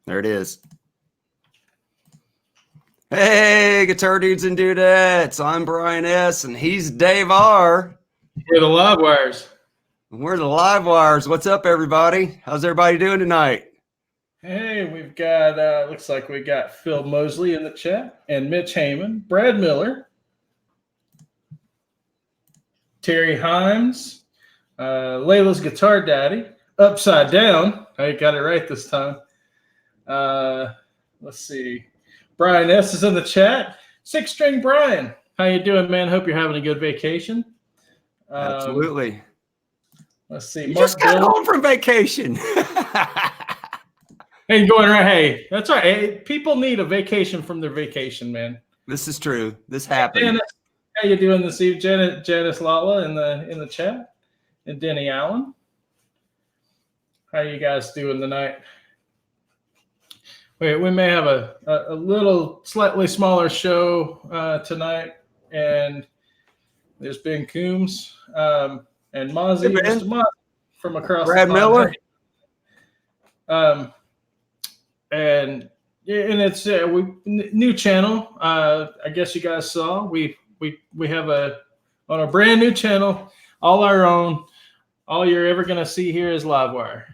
There it is. Hey, guitar dudes and dudettes. I'm Brian S. and he's Dave R. We're the Live Wires. We're the Live Wires. What's up, everybody? How's everybody doing tonight? Hey, we've got, looks like we got Phil Mosley in the chat, and Mitch Heyman, Brad Miller, Terry Himes, Layla's Guitar Daddy, Upside Down. I got it right this time. Let's see. Brian S. is in the chat. Six String Brian. How you doing, man? Hope you're having a good vacation. Absolutely. Let's see. You just got home from vacation. Hey, going right. Hey, that's right. Hey, people need a vacation from their vacation, man. This is true. This happened. Janice, how you doing this evening? Janice Lala in the chat, and Denny Allen. How you guys doing tonight? Wait, we may have a little slightly smaller show tonight, and there's Ben Coombs and Mozzie, hey, Mr. Mozzie from across Brad the Miller. And it's new channel. I guess you guys saw we have on a brand new channel, all our own. All you're ever gonna see here is Livewire,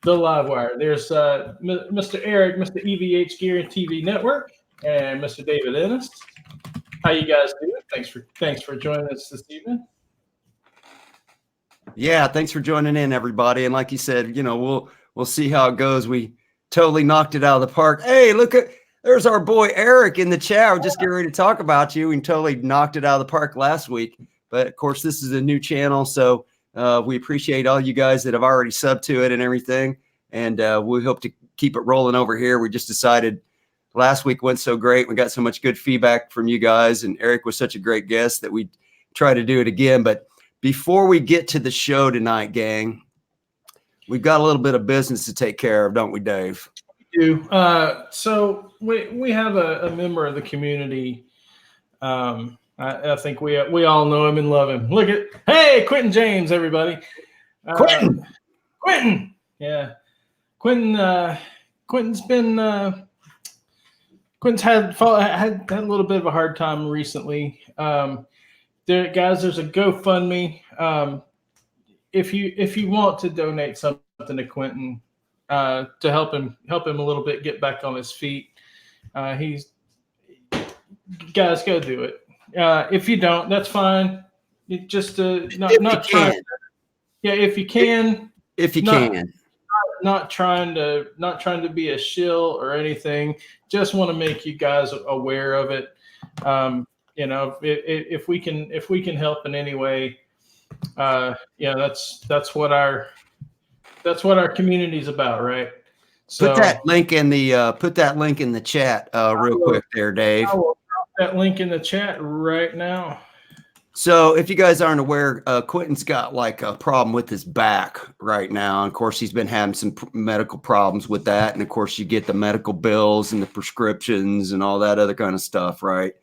the Livewire. There's Mr. Eric, Mr. EVH Gear and TV Network, and Mr. David Ennis. How you guys doing? Thanks for joining us this evening. Yeah, thanks for joining in, everybody. And like you said, we'll see how it goes. We totally knocked it out of the park. Hey, there's our boy Eric in the chat. We're just getting ready to talk about you. We totally knocked it out of the park last week. But of course, this is a new channel, so we appreciate all you guys that have already subbed to it and everything. And we hope to keep it rolling over here. We just decided last week went so great. We got so much good feedback from you guys, and Eric was such a great guest that we try to do it again. But before we get to the show tonight, gang, we've got a little bit of business to take care of, don't we, Dave? We do. So we have a member of the community. I think we all know him and love him. Hey, Quentin James, everybody. Quentin. Yeah. Quentin's had a little bit of a hard time recently. There's a GoFundMe. If you want to donate something to Quentin to help him a little bit get back on his feet, guys, go do it. If you don't, that's fine. It just not trying. Yeah, if you can. Not trying to be a shill or anything. Just want to make you guys aware of it. If we can help in any way, that's what our community's about, right? So put that link in the chat real quick there, Dave. I will drop that link in the chat right now. So if you guys aren't aware, Quentin's got like a problem with his back right now. And of course, he's been having some medical problems with that. And of course, you get the medical bills and the prescriptions and all that other kind of stuff, right?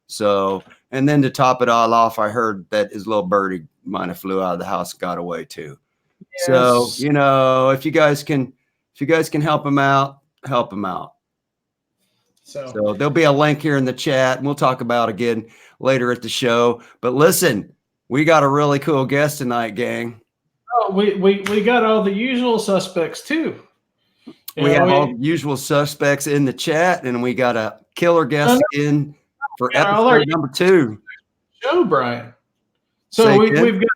So, and then to top it all off, I heard that his little birdie might have flew out of the house and got away too. Yes. So, if you guys can help him out, help him out. So there'll be a link here in the chat, and we'll talk about it again later at the show. But listen, we got a really cool guest tonight, gang. Oh, we got all the usual suspects too. We have all the usual suspects in the chat, and we got a killer guest in for episode number 2. Show, Brian. So we've got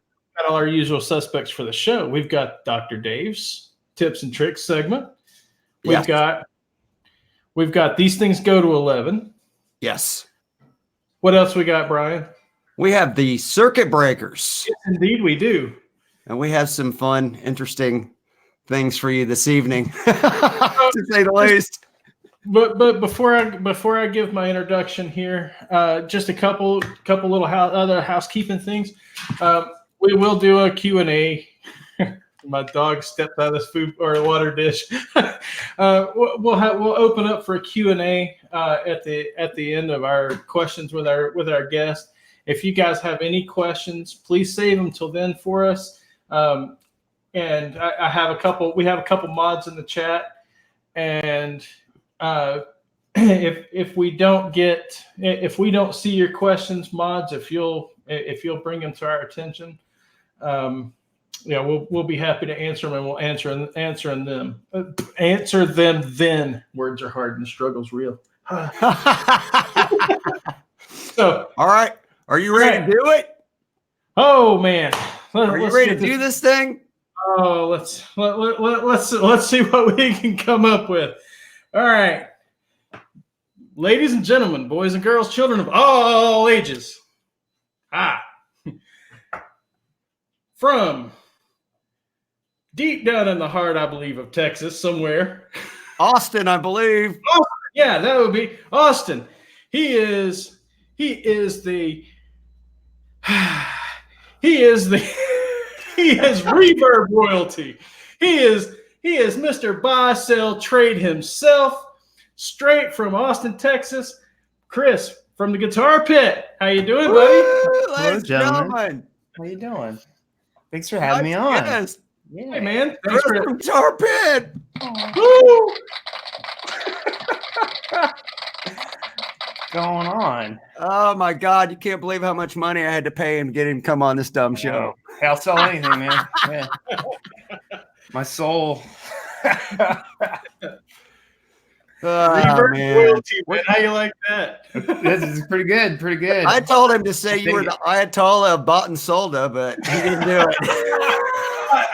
all our usual suspects for the show. We've got Dr. Dave's Tips and Tricks segment. We've got These Things Go to 11. Yes. What else we got, Brian? We have the Circuit Breakers. Yes, indeed we do. And we have some fun, interesting things for you this evening, to say the least. But before I give my introduction here, just a couple little other housekeeping things. We will do a Q&A. My dog stepped out of his food or water dish. We'll open up for a Q&A at the end of our questions with our guest. If you guys have any questions, please save them till then for us. And I have a couple. We have a couple mods in the chat. And if we don't see your questions, mods, if you'll bring them to our attention, we'll be happy to answer them, and we'll answer them then. Words are hard and the struggle's real. So, all right, are you ready to do it? Oh man, are you ready to do this thing? Oh, let's see what we can come up with. All right, ladies and gentlemen, boys and girls, children of all ages. From deep down in the heart, I believe, of Texas, somewhere. Austin, I believe. Oh, yeah, that would be Austin. He is reverb royalty. He is Mr. Buy, Sell, Trade himself, straight from Austin, Texas. Chris from the Guitar Pit. How you doing, buddy? Hello, gentlemen. How you doing? Thanks for having me on. Yes. Yeah. Hey, man. Thanks for the Guitar Pit. Woo! Going on? Oh my God! You can't believe how much money I had to pay him to get him to come on this dumb show. Hey, I'll sell anything, man. Yeah. My soul. Man. Royalty, man. How you like that? This is pretty good. Pretty good. I told him to say you were the Ayatollah bought and solda, but he didn't do it.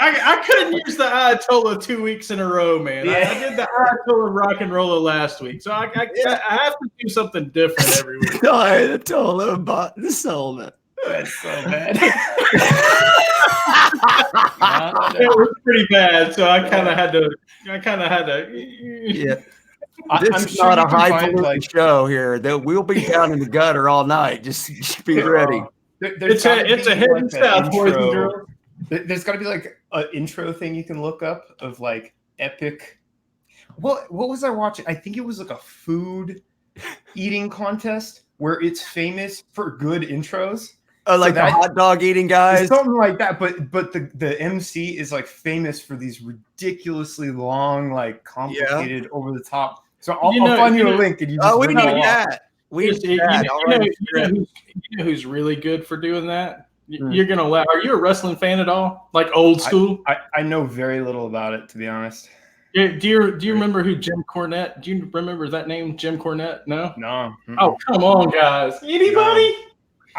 I couldn't use the Ayatollah 2 weeks in a row, man. Yeah. I did the Ayatollah rock and roller last week, so I have to do something different every week. The Ayatollah bought and solda. That's so bad. It was pretty bad, so I kind of had to. Yeah. This is not a highfalutin show here. We'll be down in the gutter all night. Just be ready. It's a hidden south, boys and girls. There's got to be like an intro thing you can look up of like epic. What was I watching? I think it was like a food eating contest where it's famous for good intros. Like the hot dog eating guys, something like that. But the MC is like famous for these ridiculously long, like complicated, over the top. So I'll find you a link, and you just we need that. You know who's really good for doing that? You're gonna laugh. Are you a wrestling fan at all? Like old school? I know very little about it, to be honest. Do you remember who Jim Cornette? Do you remember that name, Jim Cornette? No. No. Oh, come on, guys. Anybody?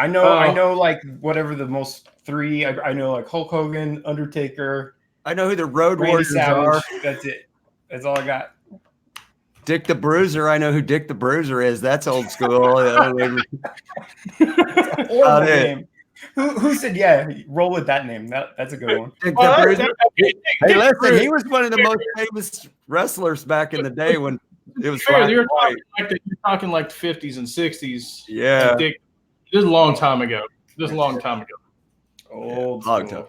No. I know like whatever the most three. I know like Hulk Hogan, Undertaker. I know who the Road Warriors are. That's it. That's all I got. Dick the Bruiser. I know who Dick the Bruiser is. That's old school. Name. Who said roll with that name? That's a good one. Dick the Bruiser. Hey, listen, he was one of the most famous wrestlers back in the day when it was. You're talking like the 50s and 60s. Yeah. Dick, this is a long time ago. Long time ago.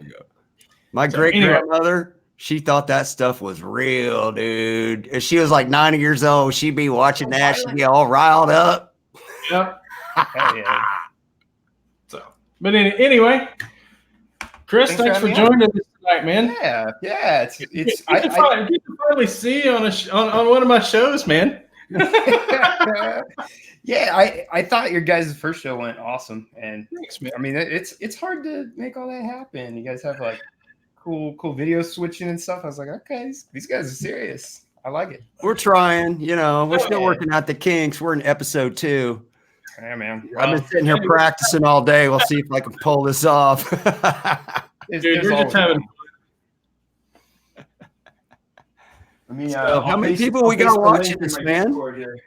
My great grandmother, she thought that stuff was real, dude. If she was like 90 years old, she'd be watching that. She'd be all riled up. Yep. Hell yeah. But anyway, Chris, thanks for joining us tonight, man. Yeah. It's I can finally see you on one of my shows, man. Yeah, I thought your guys' first show went awesome, and thanks, man. I mean, it's hard to make all that happen. You guys have like cool video switching and stuff. I was like, okay, these guys are serious. I like it. We're trying, we're still working out the kinks. We're in episode 2. Yeah, man. I've been sitting here practicing all day. We'll see if I can pull this off. Dude, you're just having. How many people we got watching this, man? You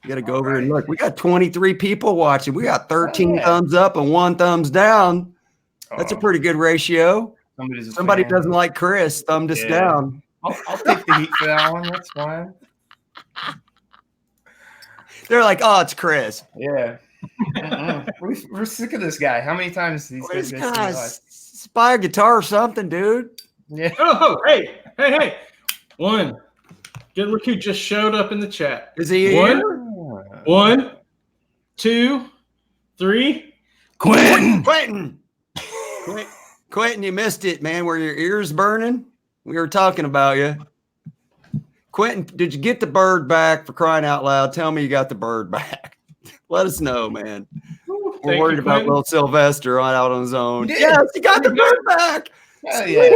got to go over and look. We got 23 people watching. We got 13 thumbs up and 1 thumbs down. That's a pretty good ratio. Somebody doesn't like Chris. Thumbed us down. I'll take the heat for that one. That's fine. They're like, oh, it's Chris. Yeah. We're sick of this guy. How many times these guys buy a guitar or something, dude? Yeah. Oh, hey. One. Look who just showed up in the chat. Is he here? 1, 2, 3. Quentin, you missed it, man. Were your ears burning? We were talking about you. Quentin, did you get the bird back, for crying out loud? Tell me you got the bird back. Let us know, man. We're worried about little Sylvester out on his own. Yes, he got the bird back. Hell yeah.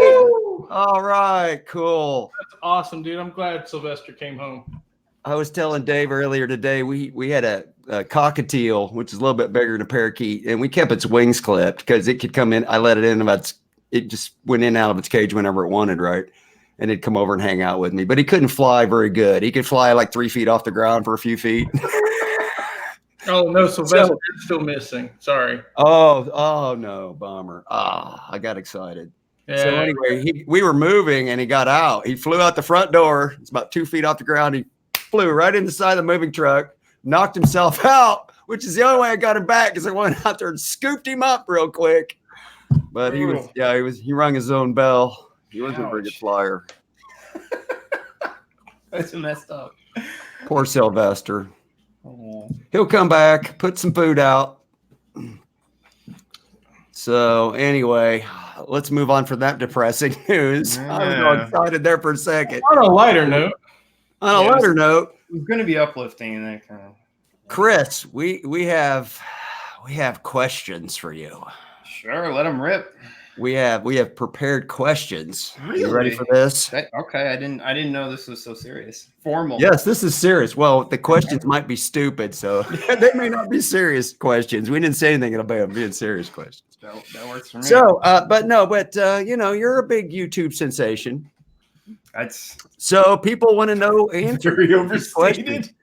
All right, cool. That's awesome, dude. I'm glad Sylvester came home. I was telling Dave earlier today, we had a cockatiel, which is a little bit bigger than a parakeet, and we kept its wings clipped because it could come in. I let it in about, it just went in and out of its cage whenever it wanted, right? And it'd come over and hang out with me, but he couldn't fly very good. He could fly like 3 feet off the ground for a few feet. Oh no, Sylvester is still missing. Sorry. Oh no, bummer. I got excited. Yeah. So anyway, we were moving and he got out. He flew out the front door. It's about 2 feet off the ground. He flew right in the side of the moving truck, knocked himself out, which is the only way I got him back because I went out there and scooped him up real quick. But he rung his own bell. He wasn't a very good flyer. That's messed up. Poor Sylvester. Oh. He'll come back, put some food out. So anyway, let's move on from that depressing news. Yeah. I was all excited there for a second. On a lighter note. On a lighter note, It's going to be uplifting and that kind of. Chris, we have questions for you. Sure, let them rip. We have prepared questions. Really? You ready for this? Okay, I didn't know this was so serious. Formal. Yes, this is serious. Well, the questions might be stupid, so they may not be serious questions. We didn't say anything about them being serious questions. That works for me. So, you're a big YouTube sensation. That's So people want to know answers. very overstated.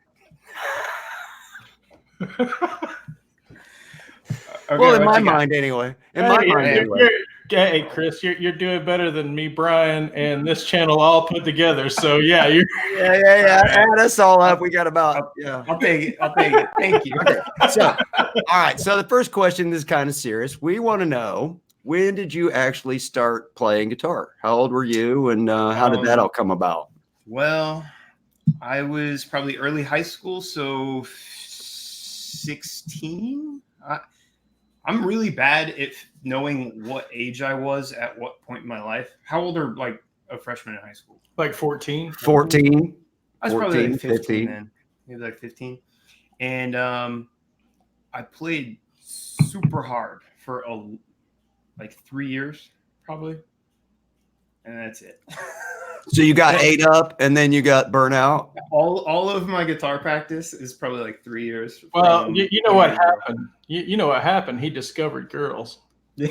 Well, in my mind, anyway. Hey, Chris, you're doing better than me, Brian, and this channel all put together. So yeah, you're Add us all up. We got about I'll take it. Thank you. Okay. So, all right. So the first question is kind of serious. We want to know, when did you actually start playing guitar? How old were you, and how did that all come about? Well, I was probably early high school, so 16. I'm really bad at knowing what age I was at what point in my life. How old are like a freshman in high school? like 14. 14. I was probably 14, like 15 15. then. Maybe like 15. And I played super hard for like 3 years, probably. And that's it. So you got ate up, and then you got burnt out. All of my guitar practice is probably like 3 years. Well, you know what happened. You know what happened. He discovered girls. Well,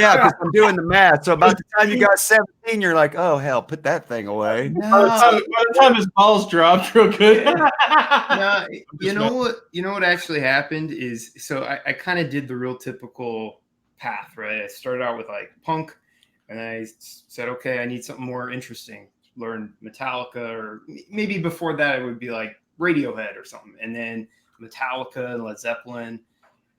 yeah, because I'm doing the math. So about the time you got 17, you're like, oh hell, put that thing away. By the time his balls dropped real good. No, you know what actually happened is, so I kind of did the real typical path, right? I started out with like punk, and I said, okay, I need something more interesting. Learn Metallica, or maybe before that it would be like Radiohead or something, and then Metallica and Led Zeppelin.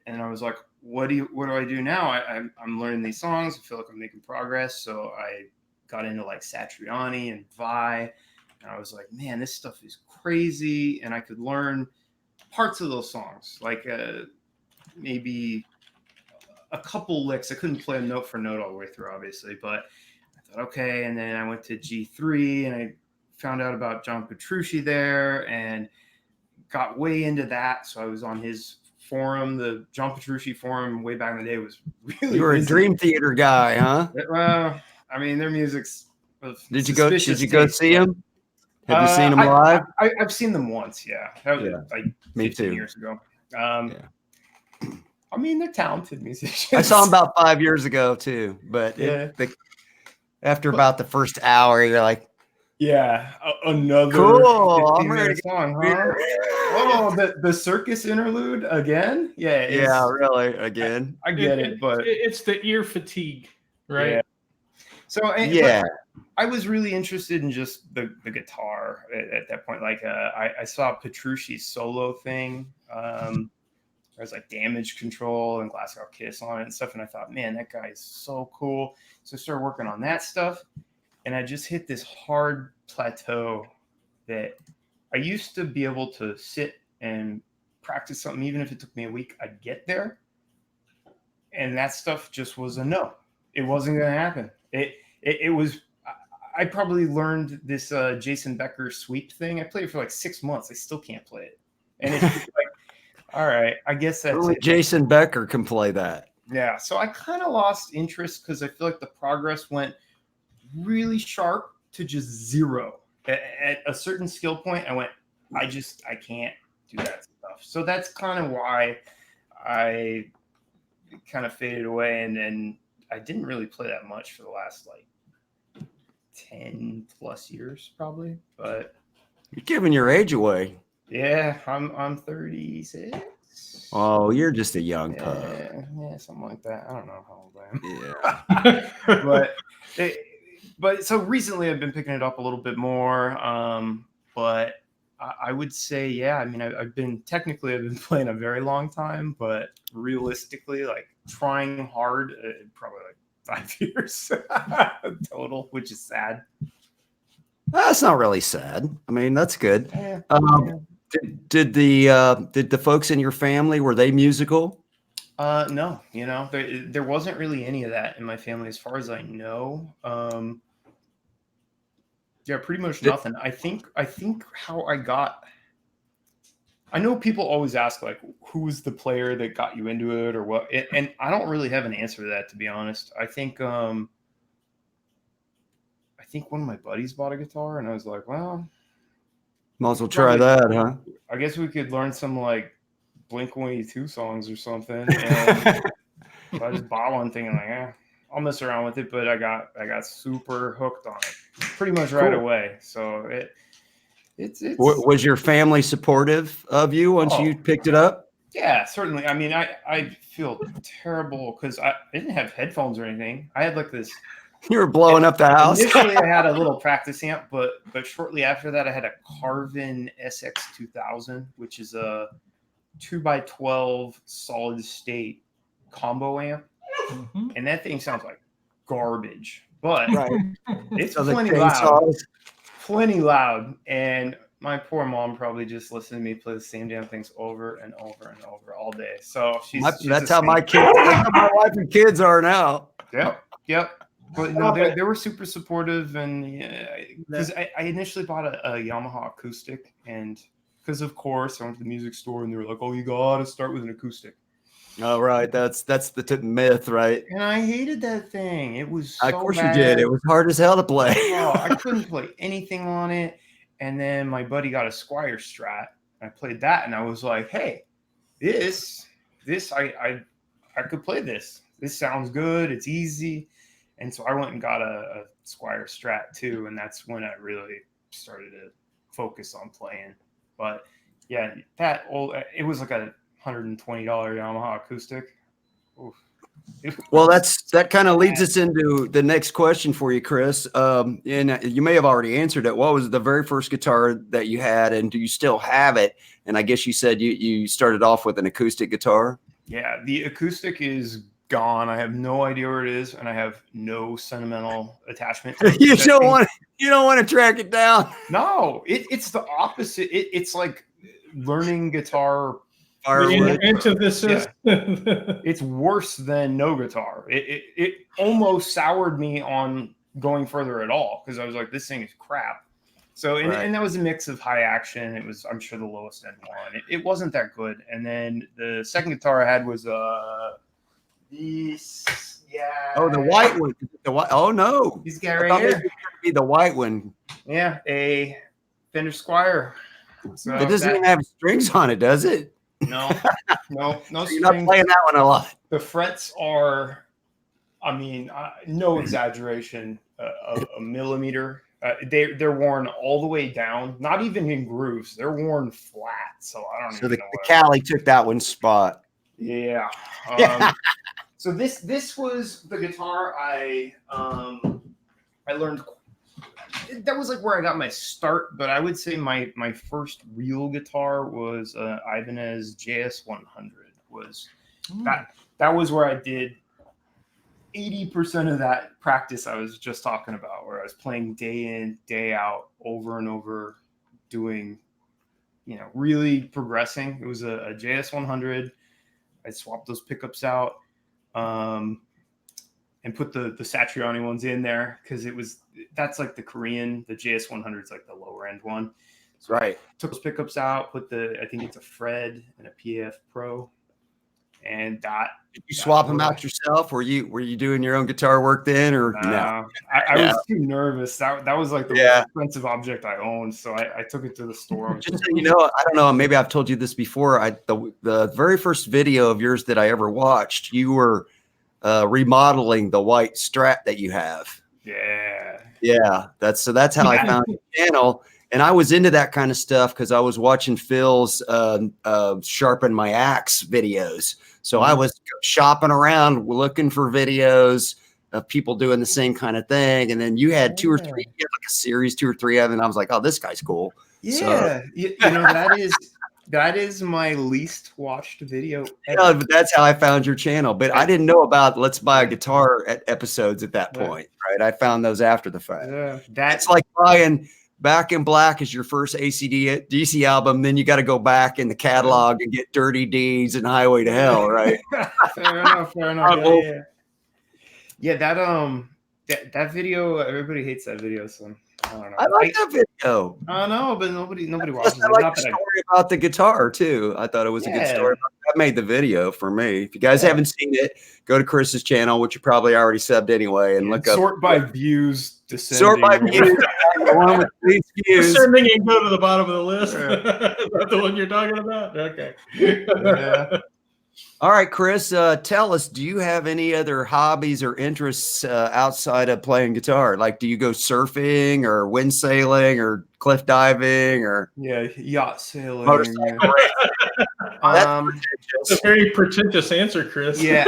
And I was like, what do I do now? I'm learning these songs. I feel like I'm making progress. So I got into like Satriani and Vi, and I was like, man, this stuff is crazy. And I could learn parts of those songs, like maybe a couple licks. I couldn't play them note for note all the way through, obviously, but I thought, okay. And then I went to G3 and I found out about John Petrucci there and got way into that. So I was on his forum, the John Petrucci forum way back in the day was really. You were busy. a Dream Theater guy, huh? Well, I mean, their music's. Did you go see him? Have you seen him live? I've seen them once. Yeah, that was like Me 15 too. years ago. I mean, they're talented musicians. I saw him about 5 years ago too, but after about the first hour, you're like, another cool. 15-minute song, huh? Oh, the circus interlude again? Yeah, really, again. I get it, but it's the ear fatigue, right? Yeah. So but I was really interested in just the guitar at that point. Like I saw Petrucci's solo thing. There was like Damage Control and Glasgow Kiss on it and stuff, and I thought, man, that guy is so cool. So I started working on that stuff, and I just hit this hard plateau that I used to be able to sit and practice something, even if it took me a week, I'd get there. And that stuff just was a no. It wasn't going to happen. It was, I probably learned this Jason Becker sweep thing. I played it for like 6 months. I still can't play it. And it's just like, all right, I guess that's Only it. Jason Becker can play that. Yeah, so I kind of lost interest because I feel like the progress went really sharp to just zero. At a certain skill point, I can't do that stuff. So that's kind of why I kind of faded away, and then I didn't really play that much for the last like 10 plus years probably. But You're giving your age away. yeah, I'm 36. Oh, you're just a young pup. Yeah, something like that. I don't know how old I am. Yeah. but so recently I've been picking it up a little bit more. But I would say, yeah, I mean, I've been playing a very long time, but realistically, like trying hard, probably like 5 years total, which is sad. That's not really sad. I mean, that's good. Yeah. Did the folks in your family, were they musical? No, there wasn't really any of that in my family as far as I know. Yeah, pretty much nothing. I think how I know people always ask like, who's the player that got you into it or what? And I don't really have an answer to that, to be honest. I think one of my buddies bought a guitar and I was like, well, Might as well try that, huh? I guess we could learn some like Blink-182 songs or something. And so I just bought one thing and like, I'll mess around with it. But I got super hooked on it pretty much right away. So it's Was your family supportive of you once you picked it up? Yeah, certainly. I mean, I feel terrible because I didn't have headphones or anything. I had like this. You were blowing up the house. Initially, I had a little practice amp, but shortly after that, I had a Carvin SX2000, which is a 2x12 solid state combo amp, and that thing sounds like garbage, but it's plenty loud. And my poor mom probably just listened to me play the same damn things over and over and over all day. So that's how my wife and kids are now. Yep. But no, they were super supportive, and because I initially bought a Yamaha acoustic, and because of course I went to the music store and they were like, "Oh, you gotta start with an acoustic." Oh, right, that's the myth, right? And I hated that thing. It was so of course bad. You did. It was hard as hell to play. I couldn't play anything on it. And then my buddy got a Squire Strat. I played that, and I was like, "Hey, this I could play this. This sounds good. It's easy." And so I went and got a Squire Strat too, and that's when I really started to focus on playing. But yeah, it was like a $120 Yamaha acoustic. Oof. Well, that kind of leads us into the next question for you, Chris. And you may have already answered it. What was the very first guitar that you had, and do you still have it? And I guess you said you started off with an acoustic guitar. Yeah, the acoustic is gone. I have no idea where it is, and I have no sentimental attachment to it. You don't want to track it down. No, it's the opposite. It's like learning guitar. Into this, it's worse than no guitar. It almost soured me on going further at all because I was like, this thing is crap. So and that was a mix of high action. It was, I'm sure, the lowest end one. It wasn't that good. And then the second guitar I had was this, yeah. Oh, the white one. Oh no, this guy right here. It be the white one. Yeah, a Fender Squire. So it doesn't even have strings on it, does it? No So strings. You're not playing that one a lot. The frets are, I mean, no exaggeration, a millimeter. They're worn all the way down, not even in grooves. They're worn flat. So I don't. So the Cali took that one spot. Yeah. So this was the guitar I learned. That was like where I got my start, but I would say my first real guitar was Ibanez JS100. That was where I did 80% of that practice I was just talking about, where I was playing day in, day out, over and over, doing, really progressing. It was a JS100. I swapped those pickups out. and put the Satriani ones in there because that's like the Korean, the JS100 is like the lower end one. So Right. took those pickups out, I think it's a Fred and a PAF Pro, and Did you swap them out yourself? Were you doing your own guitar work then, or no? I was too nervous. That was like the most expensive object I owned, so I took it to the store. Just so you know, I don't know, maybe I've told you this before. The very first video of yours that I ever watched, you were remodeling the white Strat that you have. Yeah. That's how I found your channel. And I was into that kind of stuff because I was watching Phil's Sharpen My Axe videos. So I was shopping around looking for videos of people doing the same kind of thing. And then you had 2 or 3, you had like a series, 2 or 3 of them. And I was like, oh, this guy's cool. Yeah. So, you know, that is my least watched video ever. Yeah, but that's how I found your channel. But I didn't know about Let's Buy a Guitar episodes at that point, right? I found those after the fact. Yeah, that's like buying Back in Black is your first AC/DC album. Then you got to go back in the catalog and get Dirty Deeds and Highway to Hell, right? Fair enough. Yeah, that video, everybody hates that video, so I don't know. I like that video. I know, but nobody watches it. I like the story about the guitar too. I thought it was a good story. That made the video for me. If you guys haven't seen it, go to Chris's channel, which you probably already subbed anyway, and look up. Sort by views. Sort by views. The one with least views. Ascending and go to the bottom of the list. Is that the one you're talking about? Okay. All right, Chris, tell us, do you have any other hobbies or interests outside of playing guitar? Like, do you go surfing or wind sailing or cliff diving or yacht sailing? Motorcycle racing? That's a very pretentious answer, Chris. Yeah,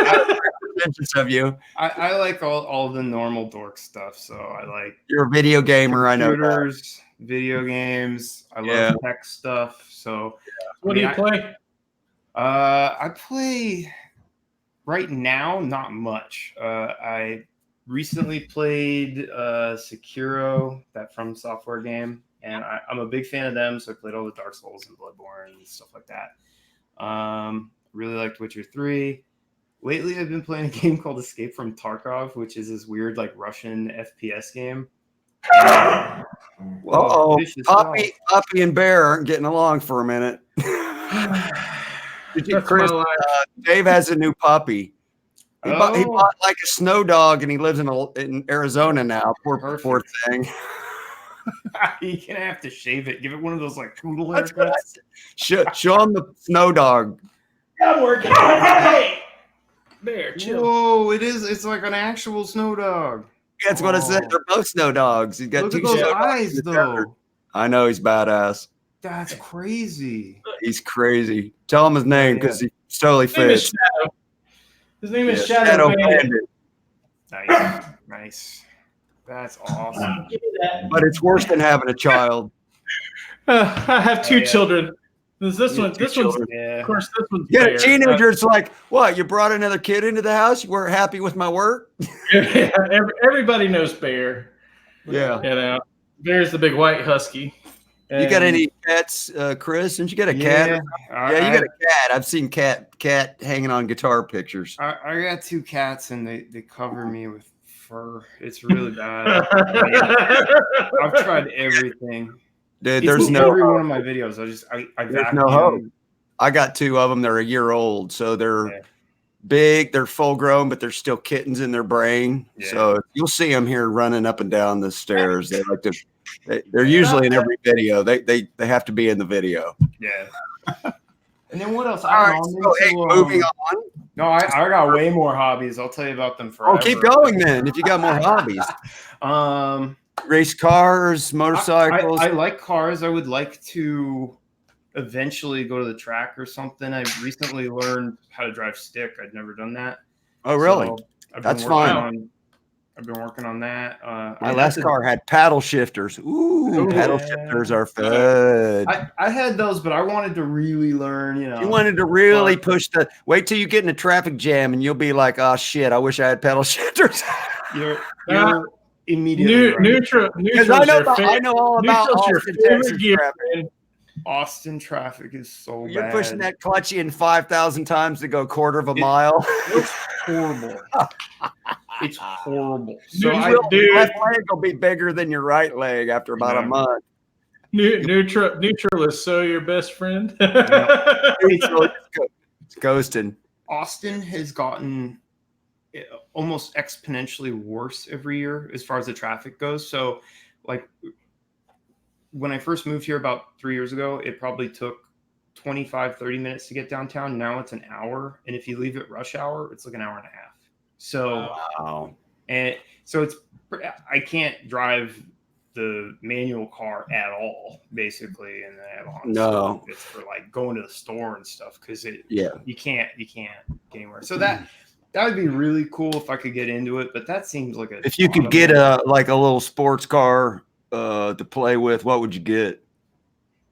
pretentious of you. I like all the normal dork stuff. So I like. You're a video gamer, I know. Computers, video games. I love tech stuff. So what do you play? I play right now, not much. I recently played Sekiro, that From Software game, and I'm a big fan of them, so I played all the Dark Souls and Bloodborne and stuff like that. Really liked Witcher 3. Lately, I've been playing a game called Escape from Tarkov, which is this weird, like, Russian FPS game. Poppy and Bear aren't getting along for a minute. Chris, Dave has a new puppy. He bought like a snow dog, and he lives in Arizona now. Poor thing. You're gonna have to shave it. Give it one of those like poodle haircuts. Show him the snow dog. I'm working. Hey, Bear, chill. Whoa! It's like an actual snow dog. That's what I said. They're both snow dogs. He's got Look 2 at those snow eyes, though. I know he's badass. That's crazy. He's crazy. Tell him his name because he's totally fish. His name is Shadow Bandit. Nice. That's awesome. Give me that. But it's worse than having a child. I have 2 children. This one's Yeah. of course, this one's Yeah, teenagers like, what? You brought another kid into the house? You weren't happy with my work? Everybody knows Bear. Yeah. You know, Bear's the big white husky. You got any pets, Chris? Didn't you get a cat? You got a cat. I've seen cat hanging on guitar pictures. I got 2 cats, and they cover me with fur. It's really bad. I've tried everything. Dude, there's no every one of my videos. I there's no hope. I got 2 of them. They're a year old, so they're big. They're full grown, but they're still kittens in their brain. Yeah. So you'll see them here running up and down the stairs. They like to. They're usually in every video. They have to be in the video. Yeah. And then what else? All right, moving on. No, I got way more hobbies. I'll tell you about them forever. Oh, keep going then. If you got more hobbies, race cars, motorcycles. I like cars. I would like to eventually go to the track or something. I recently learned how to drive stick. I'd never done that. Oh, really? So that's fine. I've been working on that. My last car had paddle shifters. Ooh, paddle shifters are good. I had those, but I wanted to really learn, You wanted to really push wait till you get in a traffic jam and you'll be like, oh, shit, I wish I had paddle shifters. You're immediately neutral. I know all about Austin, Texas traffic. Austin traffic is so bad. You're pushing that clutchy in 5,000 times to go a quarter of a mile. It's horrible. It's horrible. So Your left leg will be bigger than your right leg after about a month. Neutral is so your best friend. It's ghosting. Austin has gotten almost exponentially worse every year as far as the traffic goes. So, like, when I first moved here about 3 years ago, it probably took 25-30 minutes to get downtown. Now it's an hour, and if you leave at rush hour, it's like an hour and a half. So wow. And so I can't drive the manual car at all, basically, and no, it's for like going to the store and stuff, because you can't get anywhere. So that would be really cool if I could get into it, but that seems like if you could get a little sports car to play with, what would you get?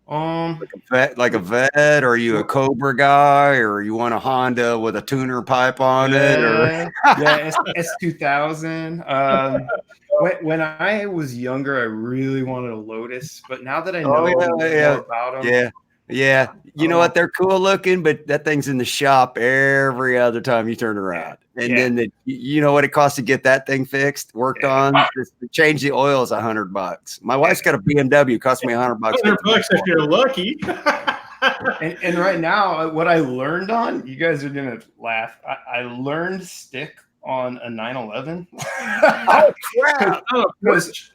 Like a vet, or are you a Cobra guy, or you want a Honda with a tuner pipe on it, or S2000. When I was younger, I really wanted a Lotus, but now that I know more about them, you know what? They're cool looking, but that thing's in the shop every other time you turn around. And then you know what it costs to get that thing fixed, worked on? Just to change the oil is $100. My wife's got a BMW, cost me $100. $100 if you're lucky. and right now, what I learned on, you guys are gonna laugh. I learned stick on a 911. Oh crap! Because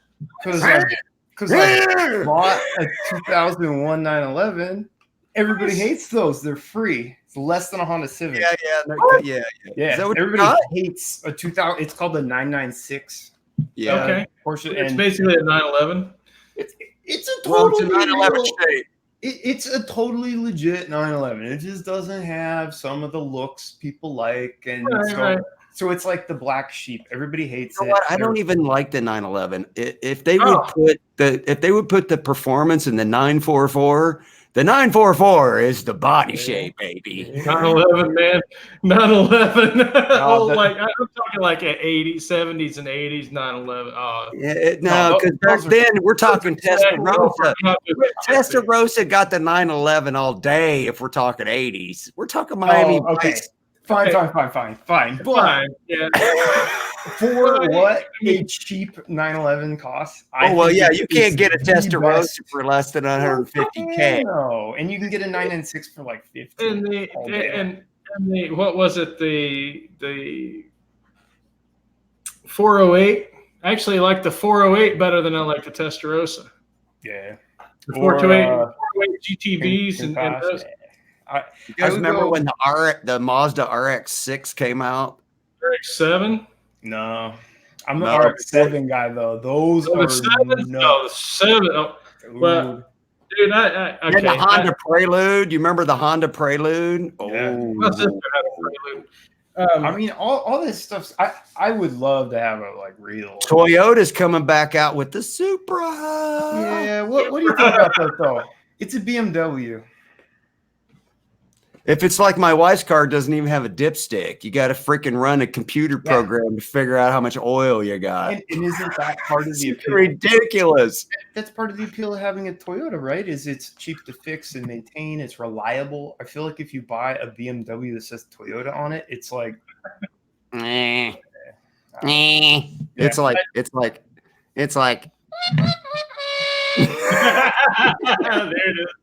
I bought a 2001 911. Everybody hates those. They're free. It's less than a Honda Civic. Yeah. Is that what everybody hates a 2000? It's called the 996. Yeah. Okay. Porsche, it's basically a 911. It's a totally 911 shape. It's a totally legit 911. It just doesn't have some of the looks people like, and so it's like the black sheep. Everybody hates it. What? I don't even like the 911. If they would put the performance in the 944, the 944 is the body shape, baby. 911, man. 911. I'm talking like an 80s, 70s, and 80s 911. Because back then we're talking Testarossa. Testarossa got the 911 all day. If we're talking 80s, we're talking Miami. Okay. Fine. But yeah. For what a cheap 911 costs. You can't get a Testarossa for less than $150K. No, and you can get a 996 for like $50. And what was it? The 408. I actually like the 408 better than I like the Testarossa. Yeah. The 428 GTBs and those. You guys remember when the Mazda RX-6 came out? RX-7? No. I'm the RX-7 guy, though. Those are the 7? No, the 7. Well, dude, okay. The Honda Prelude. You remember the Honda Prelude? Yeah. My sister had a Prelude. I mean, all this stuff. I would love to have a real. Toyota's coming back out with the Supra. Yeah. What do you think about that, though? It's a BMW. If it's like my wife's car, it doesn't even have a dipstick. You got to freaking run a computer program to figure out how much oil you got. And isn't that part of the appeal? Ridiculous. That's part of the appeal of having a Toyota, right? Is it's cheap to fix and maintain. It's reliable. I feel like if you buy a BMW that says Toyota on it, it's like, it's like. There it is.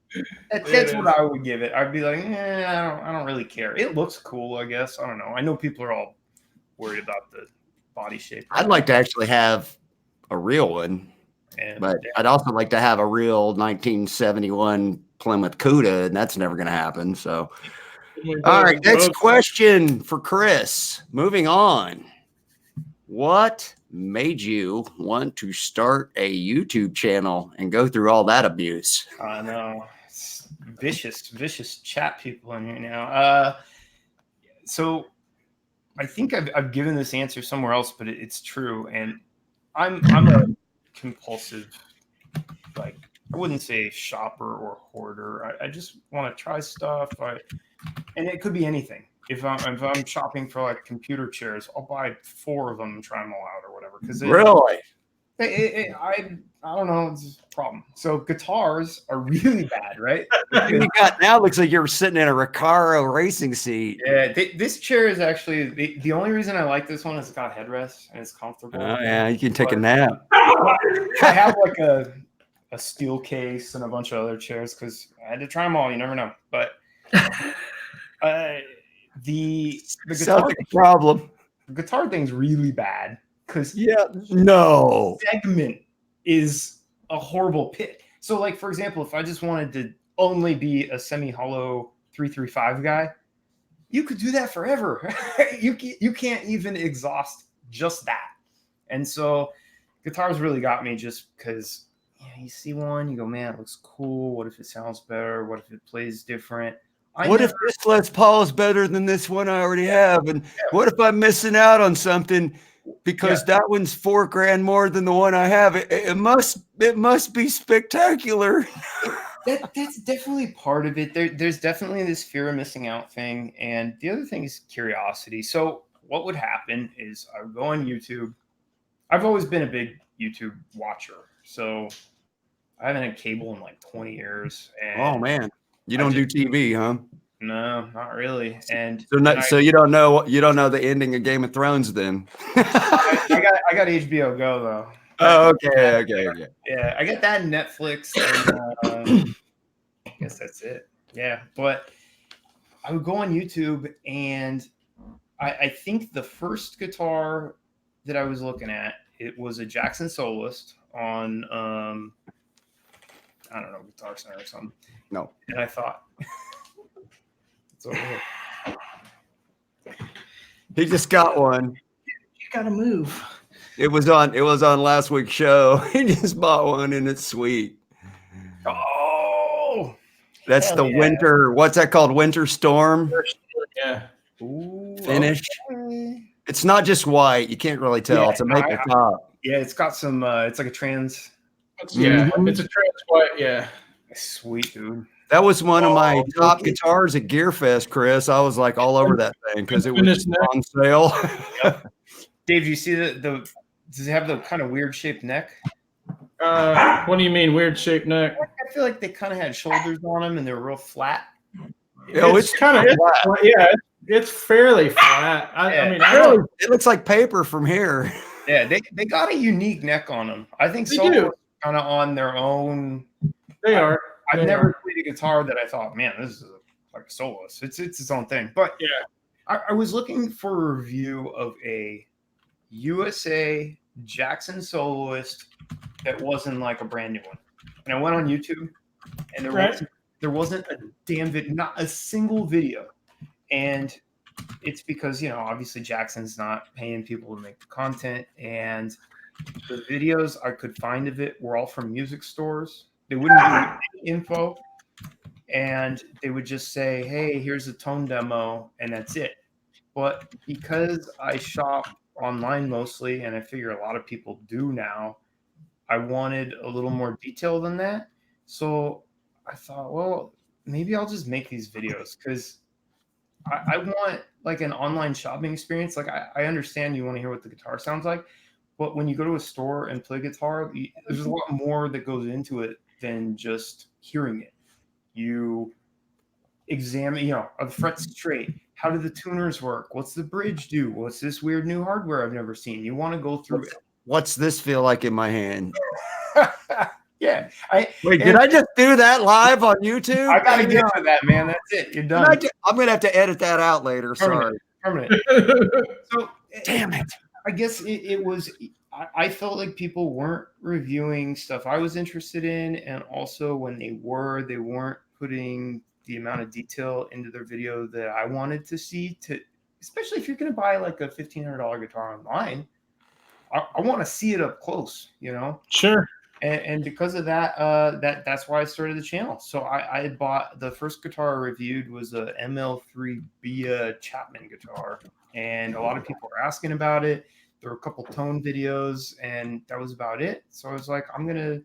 That's what I would give it. I'd be like, I don't really care. It looks cool, I guess. I don't know. I know people are all worried about the body shape. I'd like to actually have a real one, but I'd also like to have a real 1971 Plymouth Cuda, and that's never going to happen. So, all right, next question for Chris. Moving on. What made you want to start a YouTube channel and go through all that abuse? I know. It's vicious chat people in here now. So I think I've given this answer somewhere else, but it's true. And I'm a compulsive, I wouldn't say shopper or hoarder. I just want to try stuff. And it could be anything. If I'm shopping for computer chairs, I'll buy 4 of them and try them all out or whatever. Really? I don't know. It's a problem. So guitars are really bad, right? You got now looks like you're sitting in a Recaro racing seat. Yeah, this chair is actually the only reason I like this one is it's got headrest and it's comfortable. Oh yeah, you can take a nap. I have like a steel case and a bunch of other chairs because I had to try them all. You never know. But the Sounds like a problem. guitar thing's really bad because no segment is a horrible pit. So like for example, if I just wanted to only be a semi-hollow 335 guy, you could do that forever. you can't even exhaust just that. And so guitars really got me just because you see one, you go, man, it looks cool. What if it sounds better? What if it plays different? What if this Les Paul is better than this one I already have? And what if I'm missing out on something because that one's $4,000 more than the one I have? It must be spectacular. That's definitely part of it. There's definitely this fear of missing out thing. And the other thing is curiosity. So what would happen is I would go on YouTube. I've always been a big YouTube watcher. So I haven't had cable in like 20 years. And oh man, you don't do TV, huh? No, not really. And so you don't know the ending of Game of Thrones then. I got HBO Go though. Oh, okay. Yeah, I got that in Netflix. And, I guess that's it. Yeah, but I would go on YouTube, and I think the first guitar that I was looking at, it was a Jackson Soloist on I don't know, Guitar Center or something. No, and I thought it's over here. He just got one. You gotta move. It was on last week's show. He just bought one and it's sweet. Oh, that's the winter. What's that called? Winter Storm. Yeah. Ooh, finish. Okay. It's not just white. You can't really tell. It's a maple top. Yeah, it's got some. It's like a trans. It's a trans white. Yeah. Sweet, dude. That was one of my top guitars at Gearfest, Chris. I was like all over that thing because it was on sale. Dave, do you see does it have the kind of weird shaped neck? What do you mean weird shaped neck? I feel like they kind of had shoulders on them and they're real flat. It's kind of flat. Yeah, it's fairly flat. I mean, it looks like paper from here. Yeah, they got a unique neck on them. I think so. Kind of on their own. They are. I've never played a guitar that I thought, man, this is like a soloist. It's its own thing. But yeah, I was looking for a review of a USA Jackson Soloist that wasn't like a brand new one. And I went on YouTube, and there wasn't a damn video, not a single video. And it's because, obviously Jackson's not paying people to make the content, and the videos I could find of it were all from music stores. They wouldn't give me any info, and they would just say, hey, here's a tone demo, and that's it. But because I shop online mostly, and I figure a lot of people do now, I wanted a little more detail than that. So I thought, well, maybe I'll just make these videos because I want like an online shopping experience. Like I understand you want to hear what the guitar sounds like, but when you go to a store and play guitar, there's a lot more that goes into it than just hearing it. You examine, are the frets straight? How do the tuners work? What's the bridge do? What's this weird new hardware I've never seen? You want to go through it. What's this feel like in my hand? Yeah. Did I just do that live on YouTube? I gotta get to that, man. That's it. You're done. I'm gonna have to edit that out later. Sorry. Permanent. So damn it. I guess it was. I felt like people weren't reviewing stuff I was interested in, and also when they weren't putting the amount of detail into their video that I wanted to see. Especially if you're gonna buy like a $1,500 guitar online, I want to see it up close. Sure. And because of that, that's why I started the channel. So I bought the first guitar I reviewed was a ML3 Bia Chapman guitar, and a lot of people were asking about it. There were a couple tone videos, and that was about it. So I was like, I'm gonna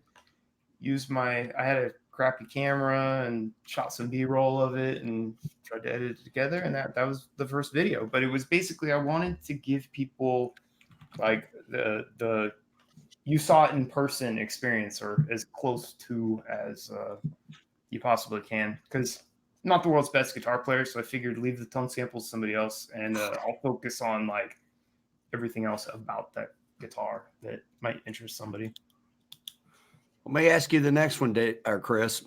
use I had a crappy camera and shot some B-roll of it and tried to edit it together, and that was the first video. But it was basically I wanted to give people like the you saw it in person experience, or as close to as you possibly can. Because I'm not the world's best guitar player, so I figured leave the tone samples to somebody else, and I'll focus on like everything else about that guitar that might interest somebody. Let me ask you the next one, Dave, or Chris.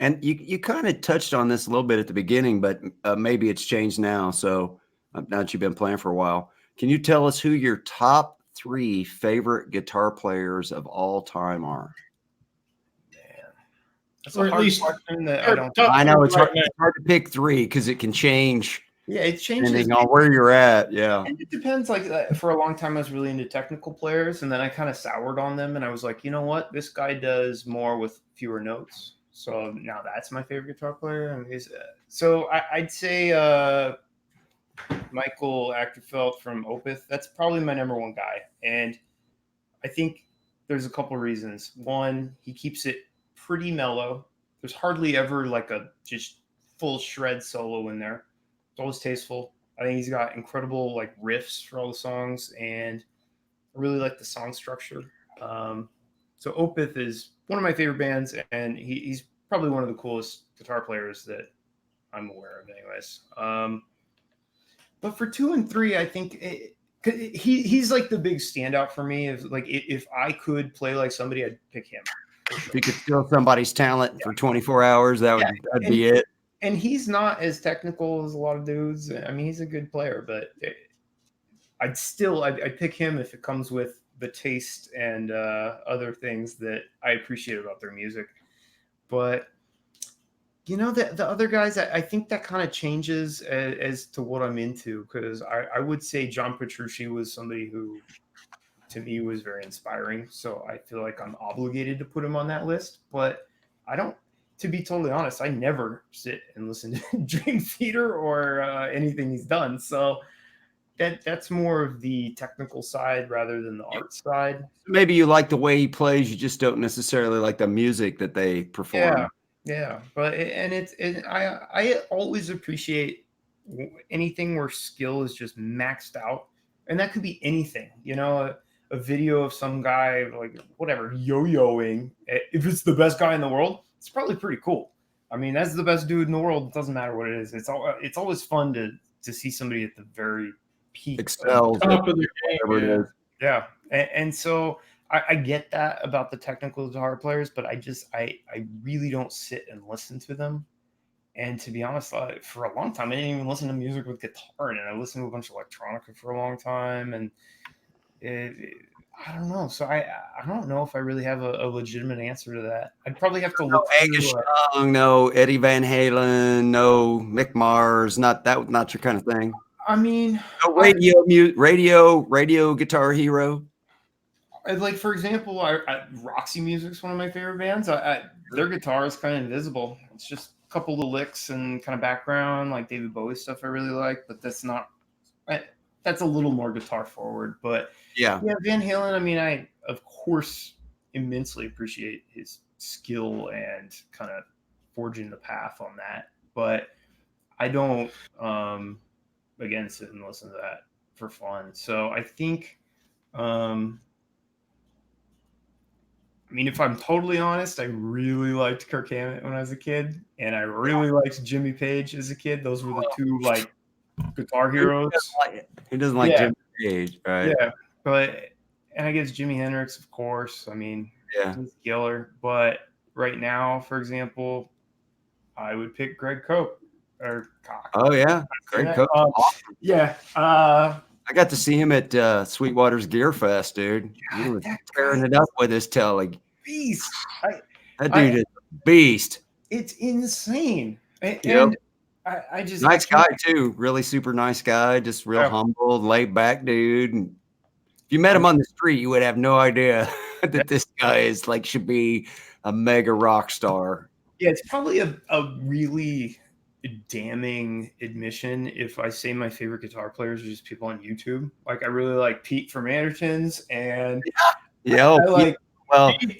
And you kind of touched on this a little bit at the beginning, but maybe it's changed now. So now that you've been playing for a while, can you tell us who your top 3 favorite guitar players of all time are? Man, that's Or a at hard least- question that or top I know it's right hard, now. it's hard to pick 3 because it can change Yeah, it changes. depending on where you're at. Yeah. And it depends. Like for a long time, I was really into technical players, and then I kind of soured on them, and I was like, you know what, this guy does more with fewer notes. So now that's my favorite guitar player. And so I'd say Michael Achterfeld from Opeth. That's probably my number 1 guy, and I think there's a couple reasons. One, he keeps it pretty mellow. There's hardly ever like a just full shred solo in there. It's always tasteful. I think he's got incredible like riffs for all the songs, and I really like the song structure. So Opeth is one of my favorite bands, and he's probably one of the coolest guitar players that I'm aware of, anyways. But for 2 and 3, I think he's like the big standout for me. If I could play like somebody, I'd pick him. If you could steal somebody's talent for 24 hours, that'd be it. And he's not as technical as a lot of dudes. I mean, he's a good player, but I'd pick him if it comes with the taste and other things that I appreciate about their music. But you know, the other guys, I think that kind of changes as to what I'm into, because I would say John Petrucci was somebody who, to me, was very inspiring. So I feel like I'm obligated to put him on that list. But I don't, to be totally honest, I never sit and listen to Dream Theater or anything he's done. So that's more of the technical side rather than the art side. Maybe you like the way he plays, you just don't necessarily like the music that they perform. Yeah, but I always appreciate anything where skill is just maxed out, and that could be anything. You know, a video of some guy like whatever yo-yoing. If it's the best guy in the world, it's probably pretty cool. I mean, that's the best dude in the world. It doesn't matter what it is. It's always fun to see somebody at the very peak, Excels, Top of the whatever game. it is. yeah, and so I get that about the technical guitar players, but I really don't sit and listen to them. And to be honest, for a long time, I didn't even listen to music with guitar in it. I listened to a bunch of electronica for a long time, and I don't know. So I don't know if I really have a legitimate answer to that. I'd probably have to look. Angus Young, no Eddie Van Halen, no Mick Mars, not your kind of thing. I mean, No radio guitar hero. like for example, Roxy Music's one of my favorite bands. Their guitar is kind of invisible. It's just a couple of licks and kind of background, like David Bowie stuff I really like, but that's a little more guitar forward. But yeah, Van Halen, I mean, I of course immensely appreciate his skill and kind of forging the path on that, but I don't again sit and listen to that for fun. So I think I mean, if I'm totally honest, I really liked Kirk Hammett when I was a kid, and I really liked Jimmy Page as a kid. Those were the two like guitar heroes. Who doesn't like Jimmy Page, right? Yeah, and I guess Jimi Hendrix, of course. I mean, he's killer. But right now, for example, I would pick Greg Cope or Cock. Oh yeah, Greg Cope. Awesome. Yeah. I got to see him at Sweetwater's Gear Fest, dude. He was tearing it up with his telly. Beast. That dude is a beast. It's insane. And I just nice guy too. Really super nice guy. Just real humble, laid back dude. And if you met him on the street, you would have no idea that this guy is like should be a mega rock star. Yeah, it's probably a really damning admission if I say my favorite guitar players are just people on YouTube. Like I really like Pete from Andertons, and Pete's no joke. Dude,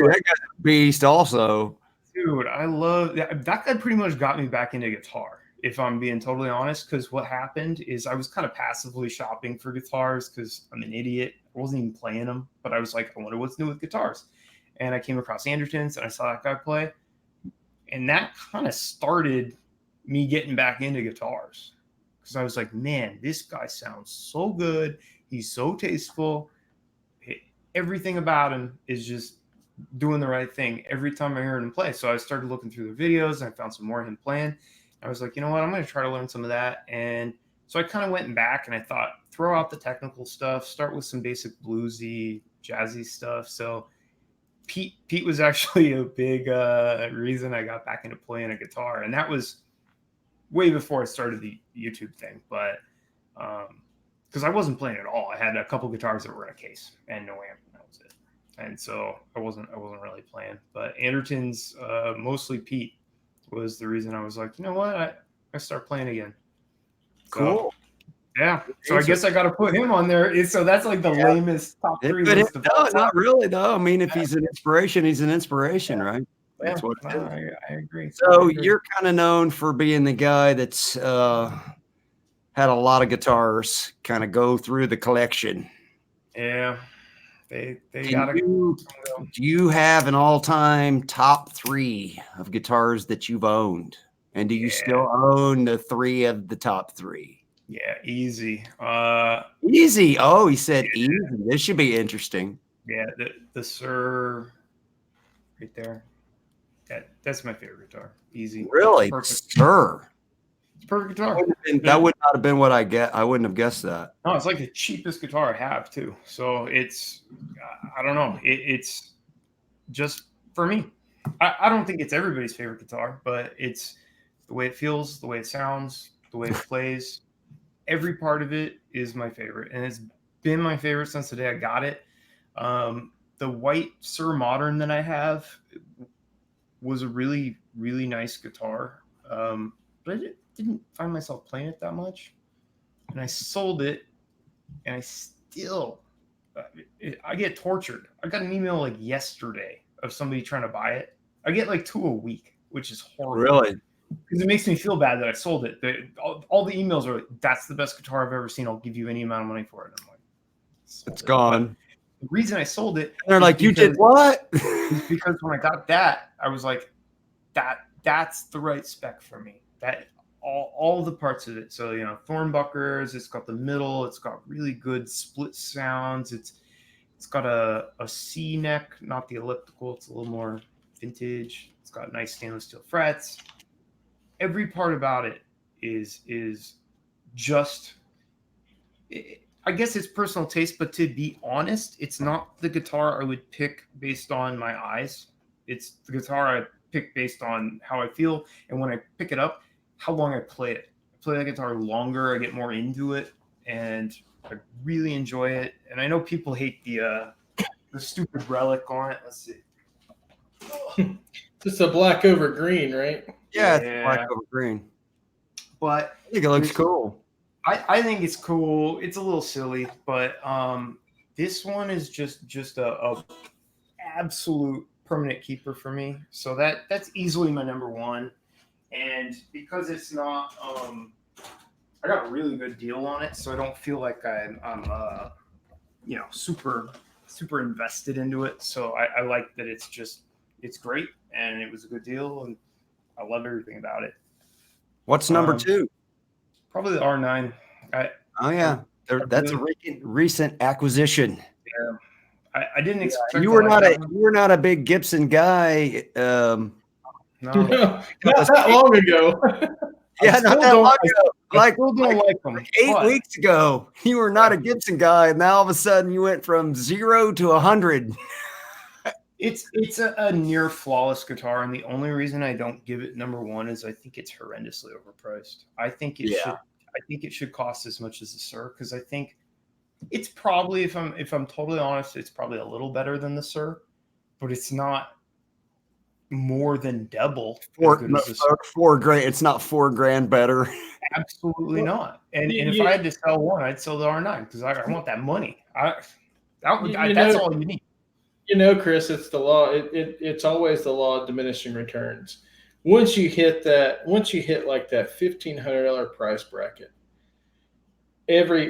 that guy's a beast also. Dude, I love that guy. Pretty much got me back into guitar. if I'm being totally honest, because what happened is I was kind of passively shopping for guitars because I'm an idiot. I wasn't even playing them, but I was like, I wonder what's new with guitars. And I came across Anderton's and I saw that guy play. And that kind of started me getting back into guitars. Because I was like, man, this guy sounds so good. He's so tasteful. Everything about him is just doing the right thing every time I heard him play. So I started looking through the videos and I found some more of him playing. I was like, you know what? I'm going to try to learn some of that. And so I kind of went back and I thought, throw out the technical stuff, start with some basic bluesy, jazzy stuff. So Pete was actually a big reason I got back into playing a guitar. And that was way before I started the YouTube thing. But because I wasn't playing at all. I had a couple guitars that were in a case and no amp. And that was it. And so I wasn't really playing. But Anderton's, mostly Pete, was the reason I was like, you know what, I start playing again. So, Cool. Yeah. So I guess I got to put him on there. So that's like the lamest top 3 list. No, not really though. I mean, if he's an inspiration, he's an inspiration, right? That's what it is. I agree. So you're kind of known for being the guy that's had a lot of guitars kind of go through the collection. Yeah. They do you have an all-time top 3 of guitars that you've owned? And do you still own the 3 of the top 3? Yeah, easy. Easy. Oh, he said easy. This should be interesting. Yeah, the Sir right there. That's my favorite guitar. Easy. Really? Sir. It's a perfect guitar. That would not have been what I wouldn't have guessed that. No, it's like the cheapest guitar I have too. So it's, I don't know. It's just for me. I don't think it's everybody's favorite guitar, but it's the way it feels, the way it sounds, the way it plays. Every part of it is my favorite, and it's been my favorite since the day I got it. The white Sir Modern that I have was a really, really nice guitar, but I didn't find myself playing it that much. And I sold it, and I still, I get tortured. I got an email like yesterday of somebody trying to buy it. I get like 2 a week, which is horrible. Really? Because it makes me feel bad that I sold it. All the emails are like, that's the best guitar I've ever seen. I'll give you any amount of money for it. And I'm like, it's gone. But the reason I sold it, and they're like, you did what? Because when I got that, I was like, that's the right spec for me. That all the parts of it. So, you know, Thornbuckers, it's got the middle, it's got really good split sounds. It's got a C neck, not the elliptical. It's a little more vintage. It's got nice stainless steel frets. Every part about it is just, I guess it's personal taste, but to be honest, it's not the guitar I would pick based on my eyes. It's the guitar I pick based on how I feel, and when I pick it up, how long I play it. I play the guitar longer, I get more into it, and I really enjoy it. And I know people hate the stupid relic on it. Let's see. Just a black over green, right? Yeah, it's black over green. But I think it looks cool. I think it's cool. It's a little silly, but this one is just a absolute permanent keeper for me. So that's easily my number 1. And because it's not, I got a really good deal on it, so I don't feel like I'm you know, super invested into it. So I like that it's great, and it was a good deal, and I love everything about it. What's number 2? Probably the R9. Oh yeah, that's a recent acquisition. Yeah, I didn't expect. You were not a big Gibson guy. No, not that long ago. Yeah, not that long ago. I still don't like them. 8 weeks ago, you were not a Gibson guy, and now all of a sudden you went from 0 to 100. It's a near flawless guitar, and the only reason I don't give it number 1 is I think it's horrendously overpriced. I think it should cost as much as the Sir, because I think it's probably, if I'm totally honest, it's probably a little better than the Sir, but it's not more than double. Four grand. It's not $4,000 better. Absolutely not. And if I had to sell one, I'd sell the R9 because I want that money. That's all you need. You know, Chris, it's the law. It's always the law of diminishing returns. once you hit like that $1,500 price bracket,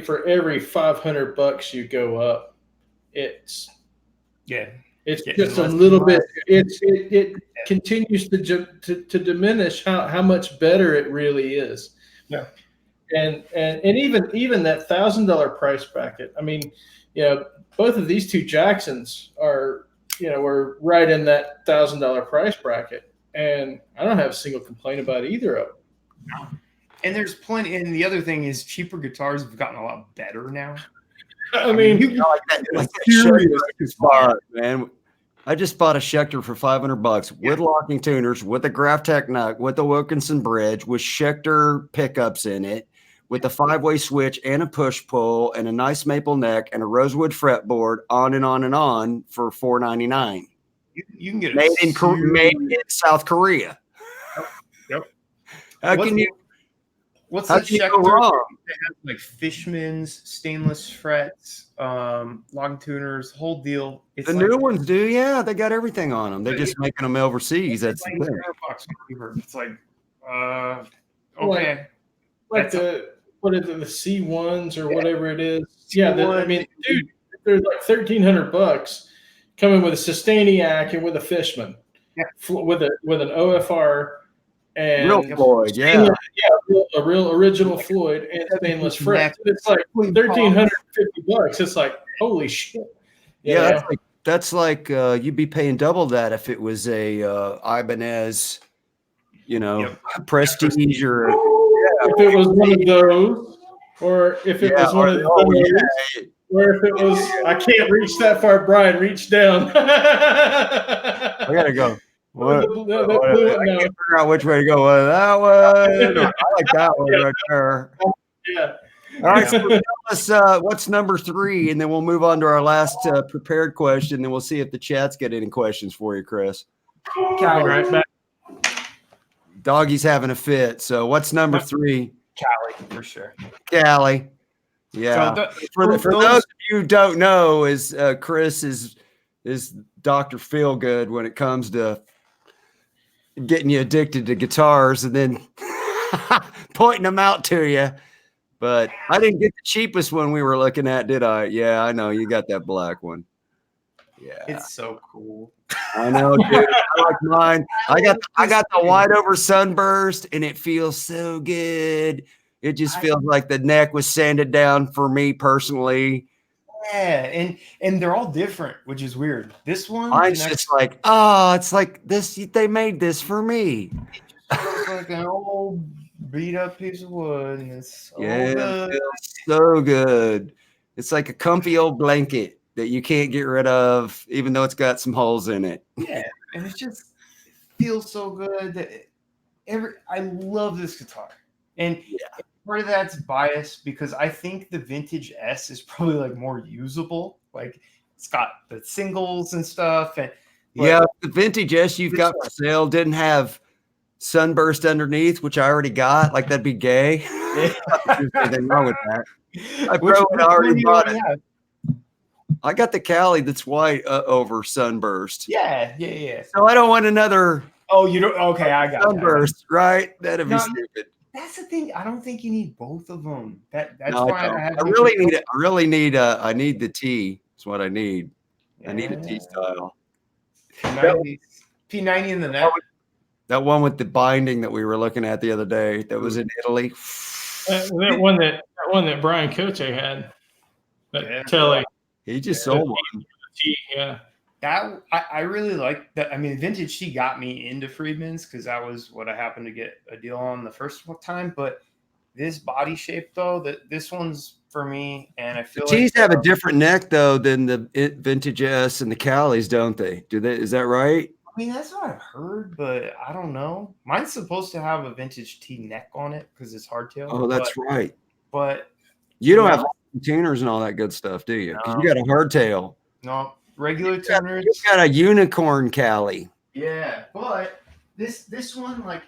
for every $500 you go up, it's just a little bit. It continues to diminish how much better it really is. Yeah. And even that $1,000 price bracket. I mean, both of these two Jacksons are, we're right in that $1,000 price bracket, and I don't have a single complaint about either of them. And there's plenty. And the other thing is, cheaper guitars have gotten a lot better now. I mean, like that spot, man. I just bought a Schecter for $500 with locking tuners, with a Graphtec nut, with a Wilkinson bridge, with Schecter pickups in it, with a 5-way switch and a push pull and a nice maple neck and a rosewood fretboard, on and on and on, for $499. You can get made in South Korea. Yep. What's that Schecter? They have like Fishman's stainless frets, long tuners, whole deal. It's the new ones do, yeah. They got everything on them. They're just making them overseas. That's the thing. It's like, okay, like the C1s or whatever it is. Yeah, I mean, dude, they're like $1,300 coming with a Sustainiac and with a Fishman, with an OFR. And real Floyd, yeah, a real original Floyd and stainless frets. It's like $1,350. It's like, holy shit! That's like you'd be paying double that if it was a Ibanez, Prestige, or if it was one of those, or if it was one of those, or if it was, I can't reach that far. Brian, reach down. I gotta go. I can't figure out which way to go. That one. I like that one right there. Yeah. All right. So tell us what's number 3, and then we'll move on to our last prepared question. Then we'll see if the chat's got any questions for you, Chris. Right back. Doggy's having a fit. So what's number 3? Cali, for sure. Cali. Yeah. So for those of you who don't know, is Chris is Dr. Feelgood when it comes to getting you addicted to guitars and then pointing them out to you. But I didn't get the cheapest one we were looking at, did I? Yeah, I know. You got that black one. Yeah. It's so cool. I know, dude. I like mine. I got the wide over sunburst, and it feels so good. It just feels like the neck was sanded down for me personally. Yeah, and they're all different, which is weird. This one, mine's just like, it's like this. They made this for me. It's like an old beat up piece of wood, and it's so good. It feels so good. It's like a comfy old blanket that you can't get rid of, even though it's got some holes in it. Yeah, and it feels so good. That I love this guitar, and part of that's biased because I think the Vintage S is probably like more usable. Like it's got the singles and stuff. And the Vintage S you've got for sale didn't have sunburst underneath, which I already got. Like that'd be gay. There's anything wrong with that. I probably already bought it. I got the Cali that's white over sunburst. Yeah. So I don't want another. Oh, you don't? Okay, I got sunburst, right? That'd be stupid. That's the thing. I don't think you need both of them. That's why I really need I need the T. That's what I need. I need a T style. P90 in the neck. That one with the binding that we were looking at the other day. That was in Italy. That one that Brian Coche had. That Telly. He just sold one. Yeah. That I really like that. I mean, Vintage T got me into Friedman's because that was what I happened to get a deal on the first time. But this body shape, though, this one's for me, and I feel the T's have a different neck though than the Vintage S and the Calis, don't they? Do they? Is that right? I mean, that's what I've heard, but I don't know. Mine's supposed to have a Vintage T neck on it because it's hardtail. Oh, that's right. But you don't have tuners and all that good stuff, do you? Because you got a hardtail. No. Regular tuners. You got a unicorn Cali. Yeah, but this one, like,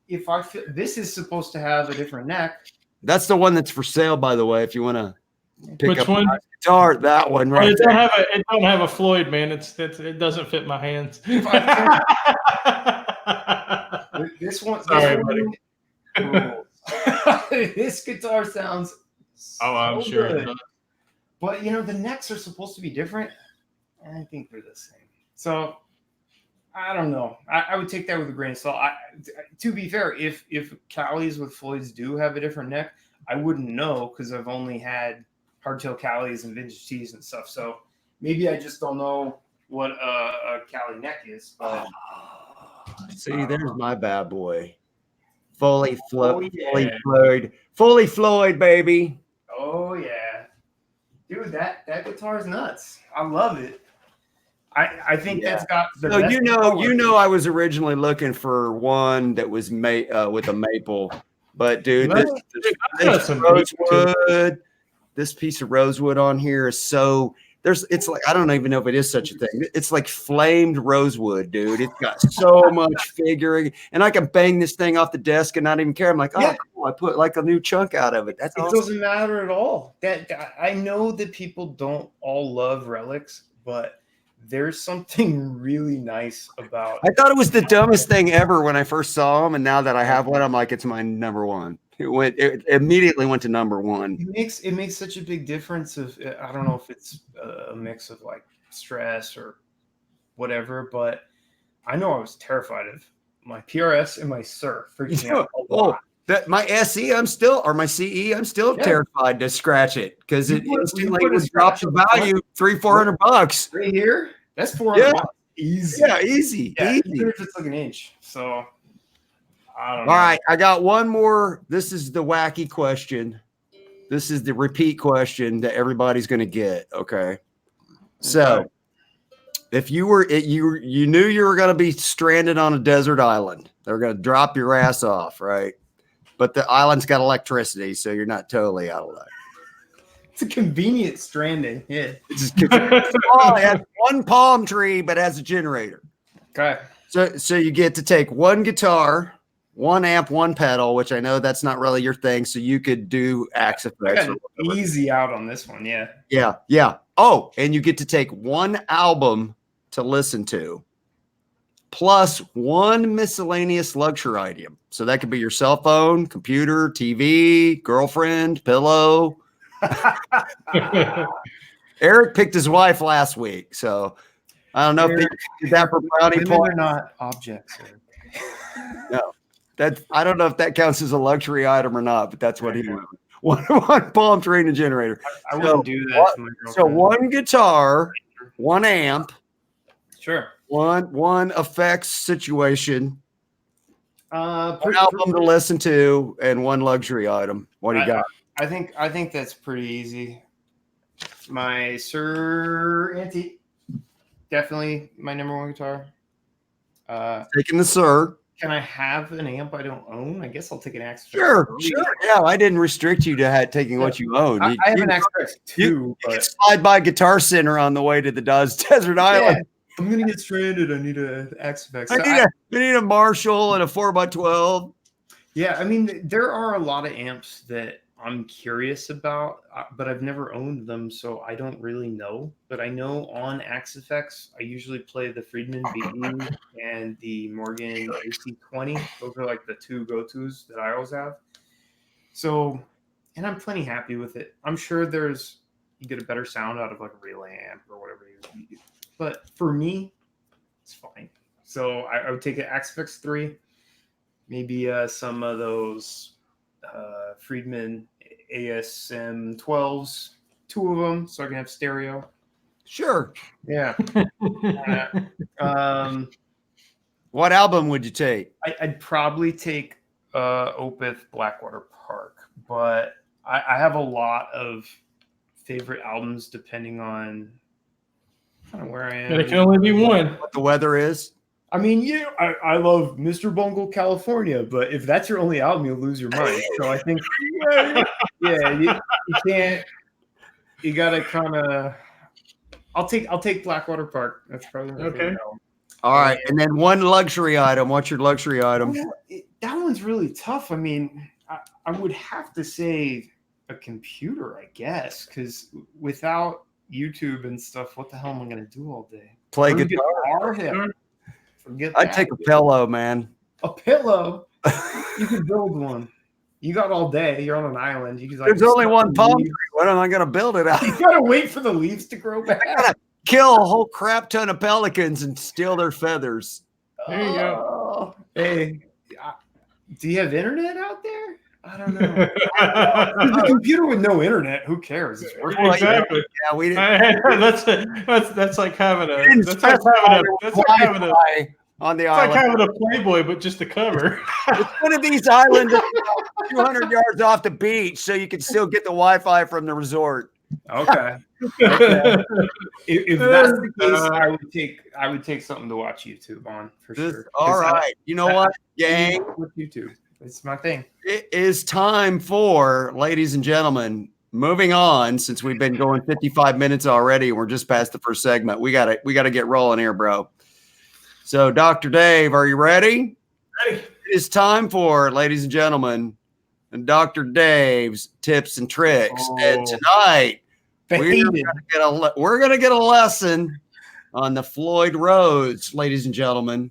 if I feel this is supposed to have a different neck. That's the one that's for sale, by the way. If you want to pick up one? a guitar, that one right there. It don't have a Floyd, man. It doesn't fit my hands. This one. Sorry, rules. This guitar sounds. I'm so sure it good. does. But you know, the necks are supposed to be different. I think they're the same. So I don't know. I would take that with a grain of salt. To be fair, if Callies with Floyds do have a different neck, I wouldn't know because I've only had hardtail Callies and vintage tees and stuff. So maybe I just don't know what a Callie neck is. But See, there's my bad boy. Fully yeah. Floyd, baby. Oh yeah, dude, that guitar is nuts. I love it. I think that's got the So best you know, I was originally looking for one that was made with a maple, but dude, this piece of rosewood on here is so. It's like, I don't even know if it is such a thing. It's like flamed rosewood, dude. It's got so much figuring, and I can bang this thing off the desk and not even care. I'm like, oh, cool. I put like a new chunk out of it. It doesn't matter at all. That I know that people don't all love relics, but there's something really nice about. I thought it was the dumbest thing ever when I first saw them, and now that I have one, I'm like, it's my number one. It immediately went to number one. It makes such a big difference. I don't know if it's a mix of like stress or whatever, but I know I was terrified of my PRS and my Sir freaking out a lot. That my SE, my CE, I'm still terrified to scratch it because it instantly would drop the value $300-400 right here. That's $400. Easy. Yeah, easy. Even if it's like an inch. So I don't know. All right, I got one more. This is the wacky question. This is the repeat question that everybody's going to get. Okay. So if you knew you were going to be stranded on a desert island, they're going to drop your ass off, right? But the island's got electricity, so you're not totally out of luck. It's a convenient stranding. Yeah. It has one palm tree, but has a generator. Okay. So you get to take one guitar, one amp, one pedal, which I know that's not really your thing. So you could do axe effects. Easy out on this one. Yeah. Yeah. Oh, and you get to take one album to listen to, plus one miscellaneous luxury item. So that could be your cell phone, computer, TV, girlfriend, pillow. Eric picked his wife last week, so I don't know if he did that for brownie points. They're not objects. No, I don't know if that counts as a luxury item or not, but that's what he wanted. One palm tree and a generator. I wouldn't do that to my girlfriend. So one guitar, one amp, sure, one effects situation. One album to listen to and one luxury item. What do you got? I think that's pretty easy. My Sir Antique, definitely my number one guitar. Taking the Sir. Can I have an amp I don't own? I guess I'll take an Axe. Sure. Yeah, I didn't restrict you to taking what you own. I have an Axe too. You can slide by Guitar Center on the way to the Desert Island. I'm gonna get stranded. I need an Axe effects. I need a Marshall and a 4x12. Yeah, I mean, there are a lot of amps that I'm curious about, but I've never owned them, so I don't really know. But I know on Axe Effects, I usually play the Friedman BE and the Morgan AC20. Those are like the two go-tos that I always have. So, and I'm plenty happy with it. I'm sure you get a better sound out of like a relay amp or whatever you use. But for me, it's fine. So I would take an Axe Effects 3, maybe some of those Friedman ASM 12s, 2 of them, so I can have stereo. Sure. Yeah. What album would you take? I'd probably take Opeth Blackwater Park, but I have a lot of favorite albums depending on kind of where I am. And it can only be one. What the weather is. I mean, I love Mr. Bungle, California, but if that's your only album, you'll lose your mind. So I think, you can't. You gotta kind of. I'll take Blackwater Park. That's probably okay. All right, and then one luxury item. What's your luxury item? That one's really tough. I mean, I would have to say a computer, I guess, because without YouTube and stuff, what the hell am I gonna do all day? Play guitar. Yeah. I'd take a pillow, man. A pillow? You could build one. You got all day. You're on an island. You can like. There's only one palm tree. What am I going to build it out? You gotta wait for the leaves to grow back. I gotta kill a whole crap ton of pelicans and steal their feathers. There you go. Hey, do you have internet out there? I don't know. The computer with no internet, who cares? It's working. Exactly. Yeah, we didn't. That's like having a didn't that's like having a Wi-Fi on the it's island. like having a Playboy, but just a cover. It's one of these islands 200 yards off the beach, so you can still get the Wi-Fi from the resort. Okay. If that's the case, I would take something to watch YouTube on for sure. All right. You know what, gang? With YouTube. It's my thing. It is time for, ladies and gentlemen, moving on, since we've been going 55 minutes already and we're just past the first segment. We gotta get rolling here, bro. So, Dr. Dave, are you ready? Ready. It is time for, ladies and gentlemen, Dr. Dave's tips and tricks. And tonight we're gonna get a lesson on the Floyd Rose, ladies and gentlemen.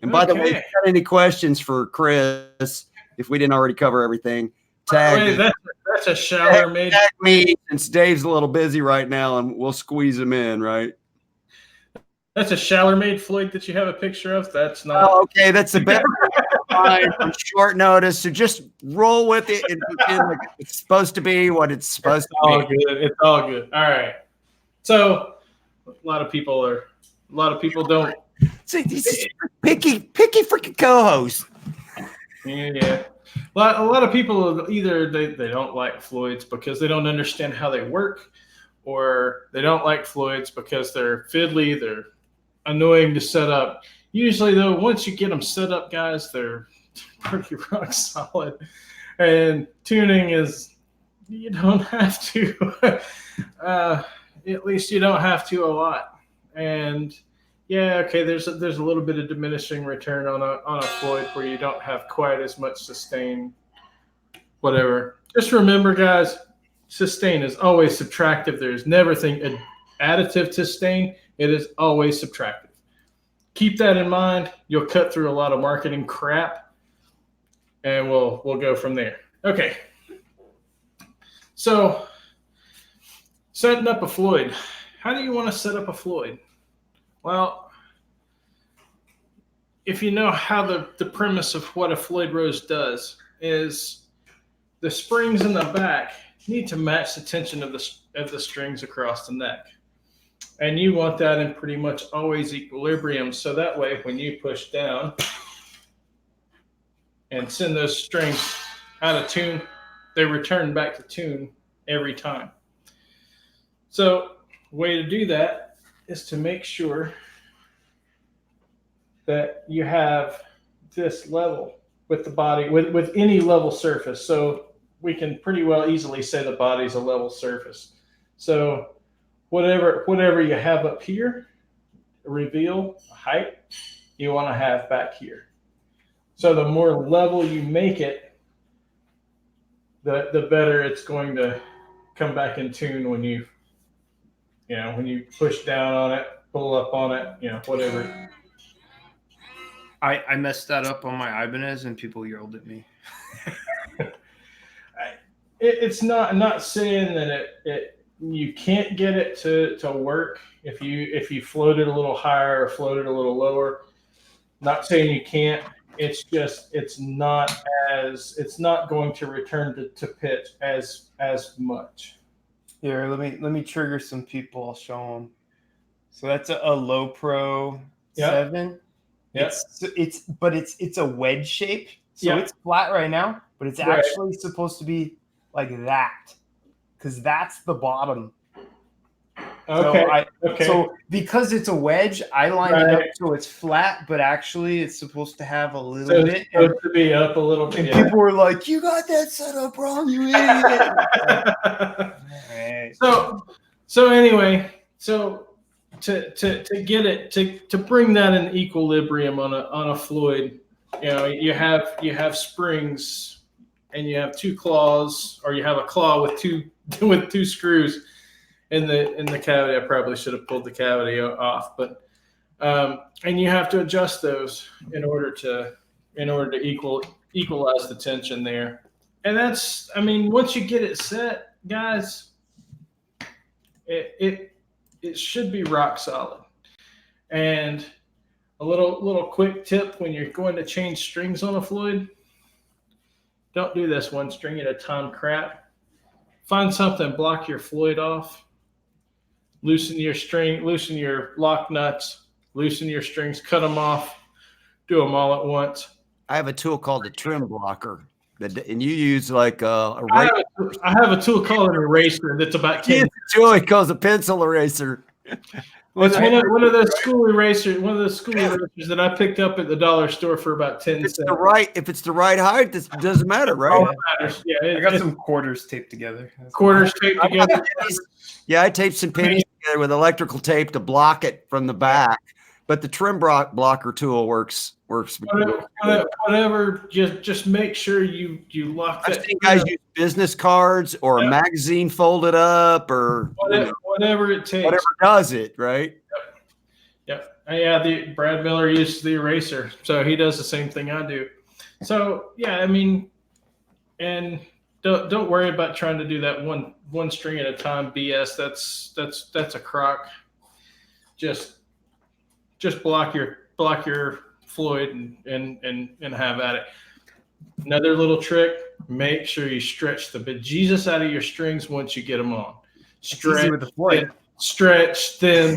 And by the way, if you got any questions for Chris, if we didn't already cover everything, tag that's a shower made. Tag me, since Dave's a little busy right now, and we'll squeeze him in, right? That's a shower-made Floyd that you have a picture of. That's not. Oh, okay, that's the better time on short notice. So just roll with it and pretend like it's supposed to be what it's supposed to be. All good. It's all good. All right. So a lot of people don't. See, these is picky freaking co-host. Yeah. A lot of people either they don't like Floyds because they don't understand how they work, or they don't like Floyds because they're fiddly, they're annoying to set up. Usually, though, once you get them set up, guys, they're pretty rock solid. And tuning is, you don't have to. At least you don't have to a lot. And yeah, okay, there's a little bit of diminishing return on a Floyd where you don't have quite as much sustain. Whatever. Just remember, guys, sustain is always subtractive. There's never additive to sustain. It is always subtractive. Keep that in mind. You'll cut through a lot of marketing crap, and we'll go from there. Okay. So, setting up a Floyd. How do you want to set up a Floyd? Well, if you know how the premise of what a Floyd Rose does is the springs in the back need to match the tension of the strings across the neck. And you want that in pretty much always equilibrium. So that way, when you push down and send those strings out of tune, they return back to tune every time. So the way to do that is to make sure that you have this level with the body, with any level surface. So we can pretty well easily say the body's a level surface. So whatever you have up here, reveal height, you want to have back here. So the more level you make it, the better it's going to come back in tune when you push down on it, pull up on it, whatever. I messed that up on my Ibanez and people yelled at me. It's not, I'm not saying that you can't get it to work if you float it a little higher or float it a little lower. Not saying you can't. It's just it's not going to return to pitch as much. Here, let me trigger some people. I'll show them. So that's a low pro 7. Yes. It's a wedge shape. So it's flat right now, but it's actually supposed to be like that, because that's the bottom. Okay. So because it's a wedge, I line it up so it's flat, but actually it's supposed to have a little bit. It's supposed to be up a little bit. And people were like, "You got that set up wrong, you idiot." So anyway, to get it to bring that in equilibrium on a Floyd, you have springs and you have 2 claws, or you have a claw with two screws in the cavity. I probably should have pulled the cavity off, but and you have to adjust those in order to in order to equalize the tension there. And that's, I mean, once you get it set, guys, it should be rock solid. And a little quick tip when you're going to change strings on a Floyd, don't do this one string at a time crap. Find something, block your Floyd off, loosen your string, loosen your lock nuts, loosen your strings, cut them off, do them all at once. I have a tool called a trim blocker, and you use like a I have a tool called an eraser that's about 10. Joey calls a pencil eraser. It's one of those school erasers that I picked up at the dollar store for about 10 cents. If it's the right height, it doesn't matter, right? All that matters. Yeah, I got some quarters taped together. Taped together. Yeah, I taped some pennies together with electrical tape to block it from the back. But the trim blocker tool works. Whatever. Just make sure you lock that. I've seen guys use business cards or a magazine folded up or whatever it takes. Whatever does it, right? Yep. Yeah. Brad Miller uses the eraser, so he does the same thing I do. So yeah, I mean, and don't worry about trying to do that one string at a time BS. That's a crock. Just block your Floyd and have at it. Another little trick: make sure you stretch the bejesus out of your strings once you get them on. Stretch with the Floyd. Stretch them.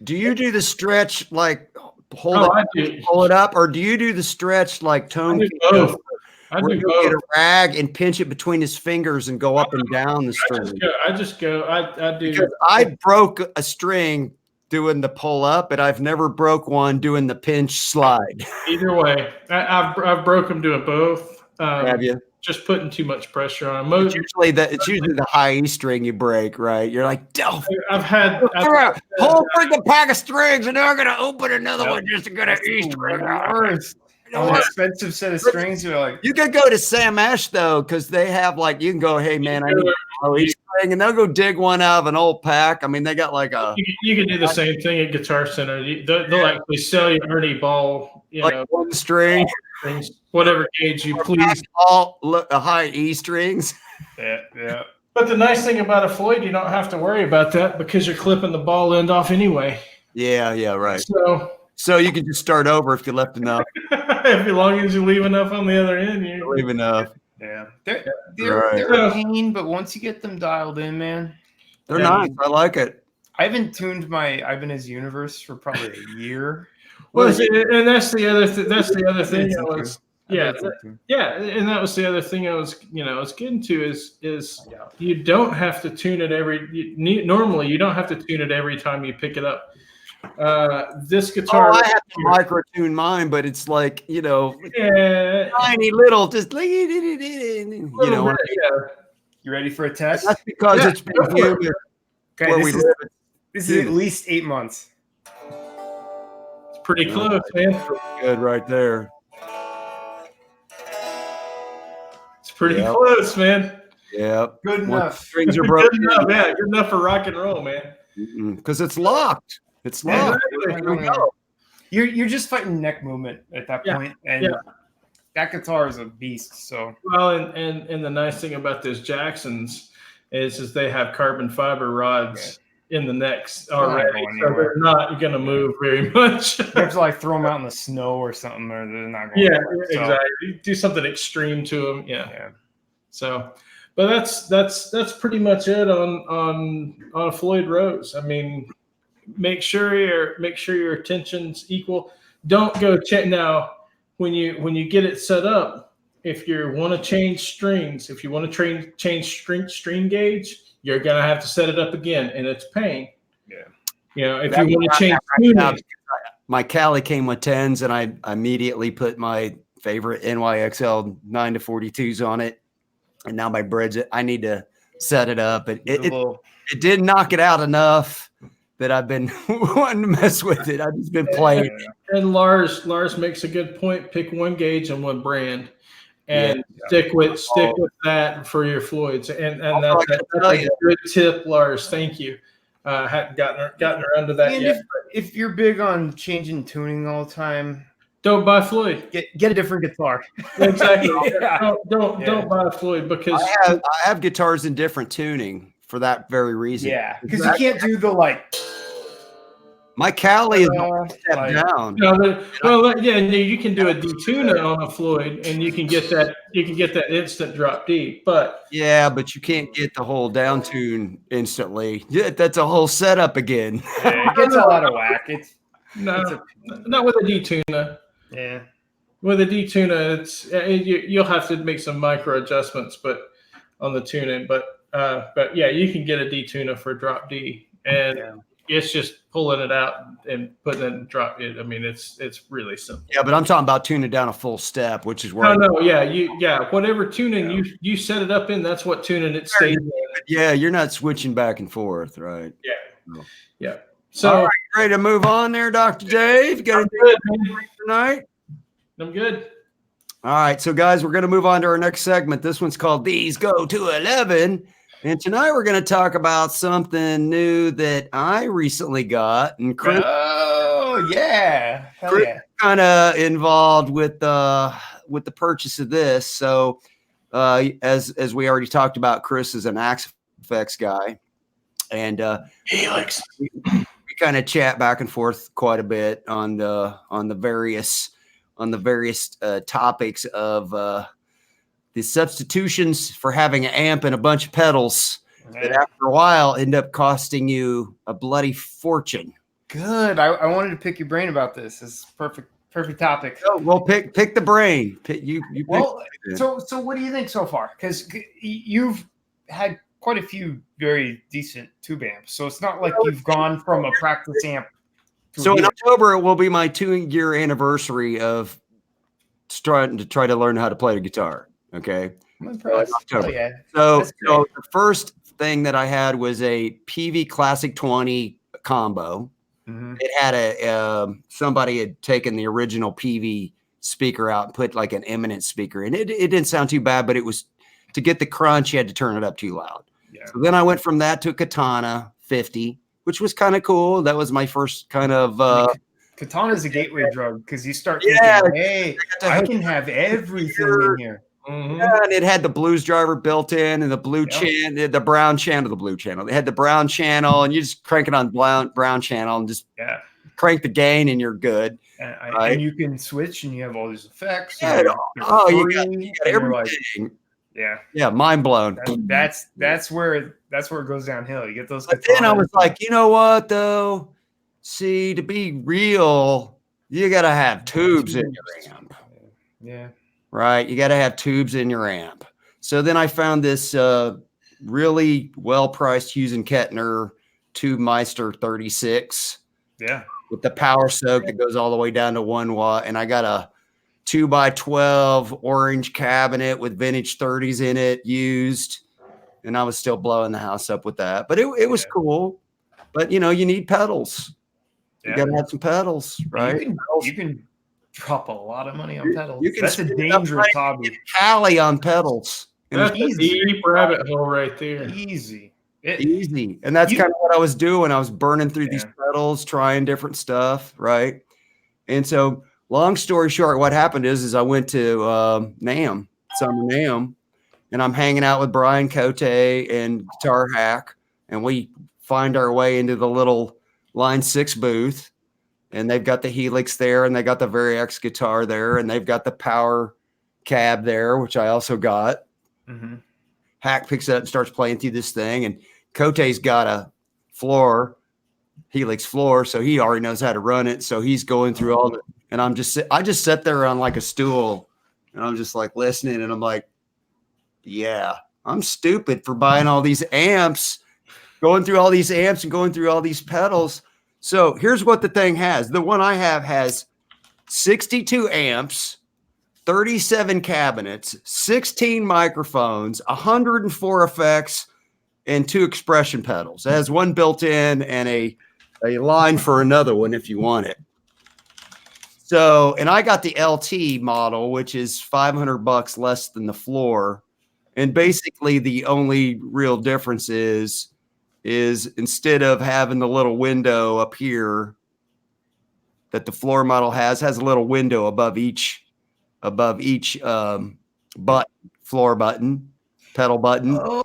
Do you do the stretch like pull it up, or do you do the stretch like Tone? I do both. Get a rag and pinch it between his fingers and go up and down the string. I do. Because I broke a string doing the pull up, but I've never broke one doing the pinch slide. Either way, I've broke them doing both. Have you? Just putting too much pressure on them. It's usually the high E string you break, right? You're like, whole freaking pack of strings, and now I'm gonna open another one just to get an E string. An expensive set of strings. You're like, you could go to Sam Ash though, because they have like you can go, hey man, I need a E string, and they'll go dig one out of an old pack. I mean, they got like a. You can do the same thing at Guitar Center. They'll actually sell you Ernie Ball, one string, whatever gauge you please. All high E strings. Yeah. But the nice thing about a Floyd, you don't have to worry about that because you're clipping the ball end off anyway. Yeah, right. So you can just start over if you left enough. As long as you leave enough on the other end, you leave enough. Yeah, they're a pain, but once you get them dialed in, man, they're nice. I like it. I haven't tuned my Ibanez Universe for probably a year. Well, and that's the other thing. That's the other thing. And that was the other thing I was getting to is you don't have to tune it normally you don't have to tune it every time you pick it up. This guitar, I have to micro tune mine, but it's like tiny little, just you ready for a test? That's because it's been humid. Okay, this is at least 8 months. It's pretty close, man. Good right there. It's pretty close, man. Yeah, good enough. Strings are broken. Good enough for rock and roll, man. Because it's locked. It's locked. You're just fighting neck movement at that point, and that guitar is a beast. So and the nice thing about those Jacksons is they have carbon fiber rods in the necks already, so they're not going to move very much. You have to like throw them out in the snow or something, or they're not going. Yeah, exactly. Do something extreme to them. Yeah. So, but that's pretty much it on a Floyd Rose. I mean. Make sure your attention's equal. Don't go check now when you get it set up. If you want to change strings, if you want to change string gauge, you're gonna have to set it up again, and it's pain. Yeah. If you want to change tuning, my Cali came with 10s, and I immediately put my favorite NYXL 9-42s on it, and now my bridge. I need to set it up. It didn't knock it out enough that I've been wanting to mess with it. I've just been playing. And Lars makes a good point. Pick one gauge and one brand, and stick with that for your Floyds. And that's a good tip, Lars. Thank you. Hadn't gotten around to that yet. If you're big on changing tuning all the time, don't buy Floyd. Get a different guitar. Exactly. Yeah. Don't buy Floyd because I have guitars in different tuning for that very reason. Yeah, because you can't do the like. My Cali is one step like- down. you can do a detuna on a Floyd, and you can get that instant drop D. But Yeah, but you can't get the whole down tune instantly. Yeah, that's a whole setup again. Yeah, it gets all out of whack. Not with a detuna. Yeah. With a detuna, you'll have to make some micro adjustments, but on the tuning. But yeah, you can get a detuna for drop D, and it's just pulling it out and putting it in drop it. I mean, it's really simple. Yeah, but I'm talking about tuning down a full step, which is where whatever tuning you set it up in, that's what tuning it stays in. Yeah, you're not switching back and forth, right? Yeah. No. Yeah. So all right, ready to move on there, Dr. Dave? Got I'm good, man. tonight? I'm good. All right, so guys, we're going to move on to our next segment. This one's called These Go to 11. And tonight we're going to talk about something new that I recently got. And Chris, Oh, yeah. Hell yeah. kind of involved with the purchase of this. So as we already talked about, Chris is an Axe Effects guy. And Helix. we kind of chat back and forth quite a bit on the various topics of the substitutions for having an amp and a bunch of pedals that after a while end up costing you a bloody fortune. Good. I wanted to pick your brain about this. It's perfect topic. Oh, well, pick the brain. So what do you think so far? Because you've had quite a few very decent tube amps, so it's not like you've gone from a practice amp. So in October, it will be my 2-year anniversary of trying to learn how to play the guitar. Okay. I'm impressed. October. Oh, yeah. So the first thing that I had was a PV Classic 20 combo. Mm-hmm. It had somebody had taken the original PV speaker out and put like an Eminence speaker in it. It didn't sound too bad, but it was to get the crunch, you had to turn it up too loud. Yeah. So then I went from that to a Katana 50, which was kind of cool. That was my first kind of Katana's a gateway drug because you start thinking, hey, I can have everything in here. Mm-hmm. Yeah, and it had the blues driver built in and the blue channel, the brown channel, the blue channel. They had the brown channel, and you just crank it on brown channel and just crank the gain, and you're good. And you can switch, and you have all these effects. Yeah, you got everything. Yeah, mind blown. That's where it goes downhill. You get those. But then I was like, you know what though? See, to be real, you got to have tubes in your amp. Yeah. Right. You got to have tubes in your amp. So then I found this really well-priced Hughes and Kettner Tube Meister 36. Yeah. With the power soak that goes all the way down to 1 watt. And I got a 2x12 orange cabinet with vintage 30s in it used. And I was still blowing the house up with that. But it was cool. But, you need pedals. You got to have some pedals, right? You can drop a lot of money on pedals. That's a dangerous hobby. Cali on pedals. That's a deep rabbit hole right there. Easy. And that's kind of what I was doing. I was burning through these pedals, trying different stuff, right? And so, long story short, what happened is I went to NAMM, Summer NAMM, and I'm hanging out with Brian Cote and Guitar Hack, and we find our way into the little Line 6 booth. And they've got the Helix there, and they got the Variax guitar there, and they've got the power cab there, which I also got. Mm-hmm. Hack picks it up and starts playing through this thing, and Cote's got a Helix floor, so he already knows how to run it. So he's going through all the, and I just sat there on like a stool, and I'm just like listening, and I'm like, yeah, I'm stupid for buying all these amps, going through all these amps and going through all these pedals. So here's what the thing has. The one I have has 62 amps, 37 cabinets, 16 microphones, 104 effects, and 2 expression pedals. It has one built in and a line for another one if you want it. So, and I got the LT model, which is $500 less than the floor. And basically the only real difference is instead of having the little window up here that the floor model has a little window above each floor button, pedal button. Oh,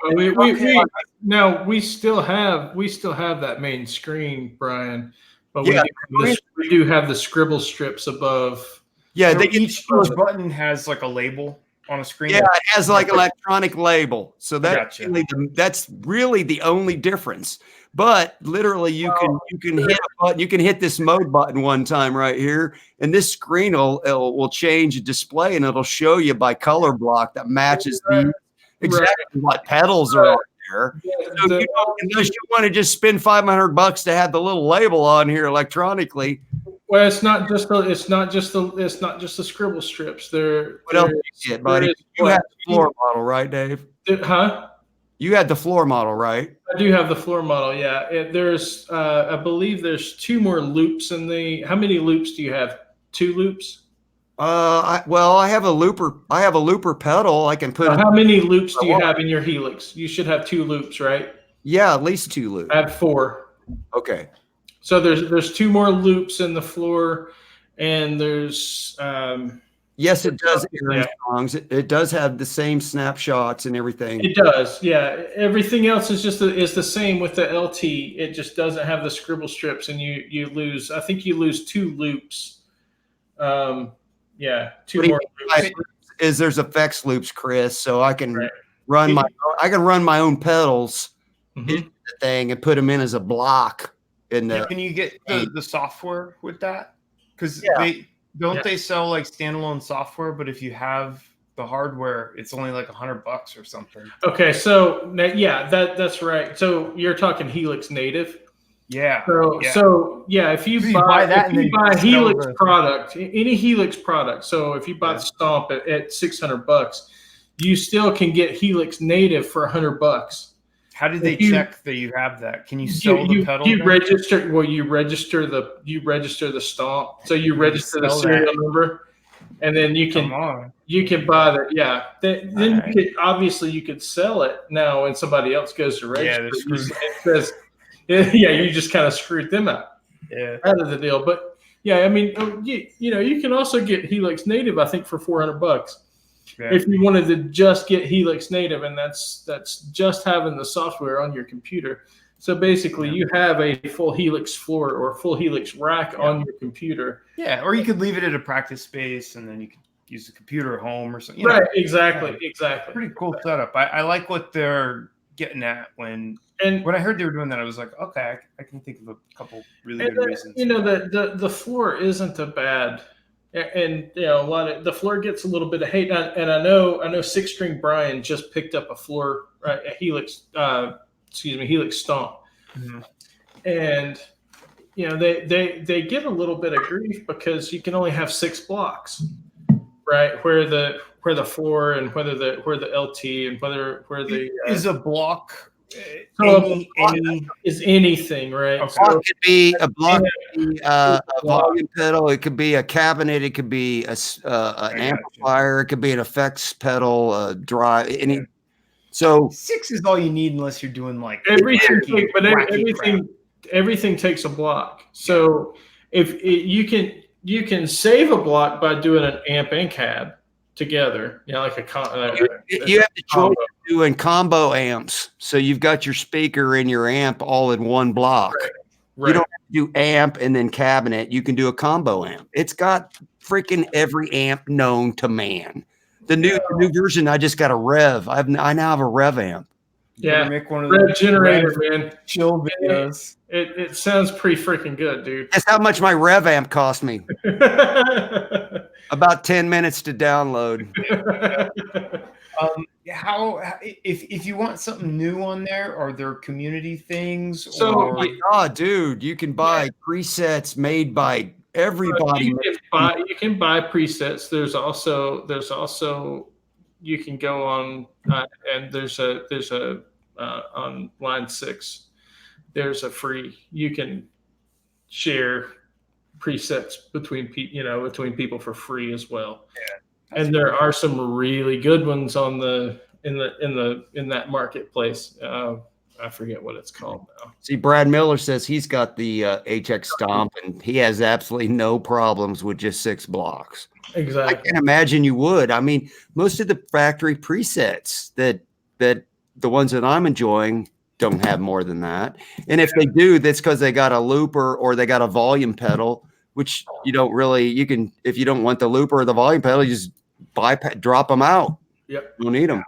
Now we still have that main screen, Brian, but Yeah, we do have the scribble strips above. Yeah, so each button has like a label on a screen. Yeah, it has like an electronic label. So that's Gotcha. that's really the only difference. But literally, you can hit a button. You can hit this mode button one time right here, and this screen will change a display, and it'll show you by color block that matches exactly what pedals are on there. So unless you want to just spend $500 to have the little label on here electronically. Well, it's not just the scribble strips. What else you get, buddy? You have the floor model, right, Dave? Huh? You had the floor model, right? I do have the floor model. Yeah, I believe there's 2 more loops in the. How many loops do you have? 2 loops. I have a looper. I have a looper pedal. I can put. How many loops do you have in your Helix? You should have 2 loops, right? Yeah, at least 2 loops. I have 4. Okay. So there's 2 more loops in the floor, and there's. Yes, it does. Songs. It does have the same snapshots and everything. It does, yeah. Everything else is is the same with the LT. It just doesn't have the scribble strips, and you lose. I think you lose 2 loops. 2 more loops. There's effects loops, Chris, so I can run my own pedals into the thing and put them in as a block. Can you get the software with that? Because they sell like standalone software, but if you have the hardware, it's only like $100 or something. Okay, so that's right. So you're talking Helix native. Yeah. So if you buy a Helix product, any Helix product. So if you buy the Stomp at $600, you still can get Helix native for $100. How did they check that you have that? Can you sell the pedal? You register the Stomp. So you register the serial number, and then you can buy that. Yeah. Then you could sell it now when somebody else goes to register. You just kind of screwed them out of the deal. But I mean, you can also get Helix native, I think, for $400. If you wanted to just get Helix native, and that's just having the software on your computer. So basically, you have a full Helix floor or full Helix rack on your computer. Yeah, or you could leave it at a practice space, and then you could use the computer at home or something. Exactly. Pretty cool setup. I like what they're getting at when I heard they were doing that. I was like, okay, I can think of a couple really good reasons. The floor isn't a bad. And the floor gets a little bit of hate, and I know 6-string Brian just picked up a floor, a Helix, Helix Stomp, and they get a little bit of grief because you can only have 6 blocks, right? Where the floor and where the LT and where the is a block. Is anything, right? Okay. So it could be a block, a volume pedal. It could be a cabinet. It could be an amplifier. It could be an effects pedal, a drive. So 6 is all you need unless you're doing like everything takes a block. So if you can save a block by doing an amp and cab together, like you have the choice of doing combo amps, so you've got your speaker and your amp all in one block. Right. You don't have to do amp and then cabinet. You can do a combo amp. It's got freaking every amp known to man. The new version, I just got a Rev. I now have a Rev amp. Yeah, make one of Rev generator, man. Chill videos. It sounds pretty freaking good, dude. That's how much my Rev amp cost me. About 10 minutes to download. If you want something new on there, are there community things? Oh my God, dude, you can buy presets made by everybody. You can buy presets. There's also you can go on and there's a on line 6. There's a free. You can share presets between people for free as well. Yeah, and there are some really good ones on in that marketplace. I forget what it's called now. See, Brad Miller says he's got the HX Stomp, and he has absolutely no problems with just 6 blocks. I Exactly. can't imagine you would. I mean, most of the factory presets that the ones that I'm enjoying don't have more than that. And if they do, that's because they got a looper or they got a volume pedal, which you don't really, you can, if you don't want the looper or the volume pedal, you just drop them out. Yep. You don't need them.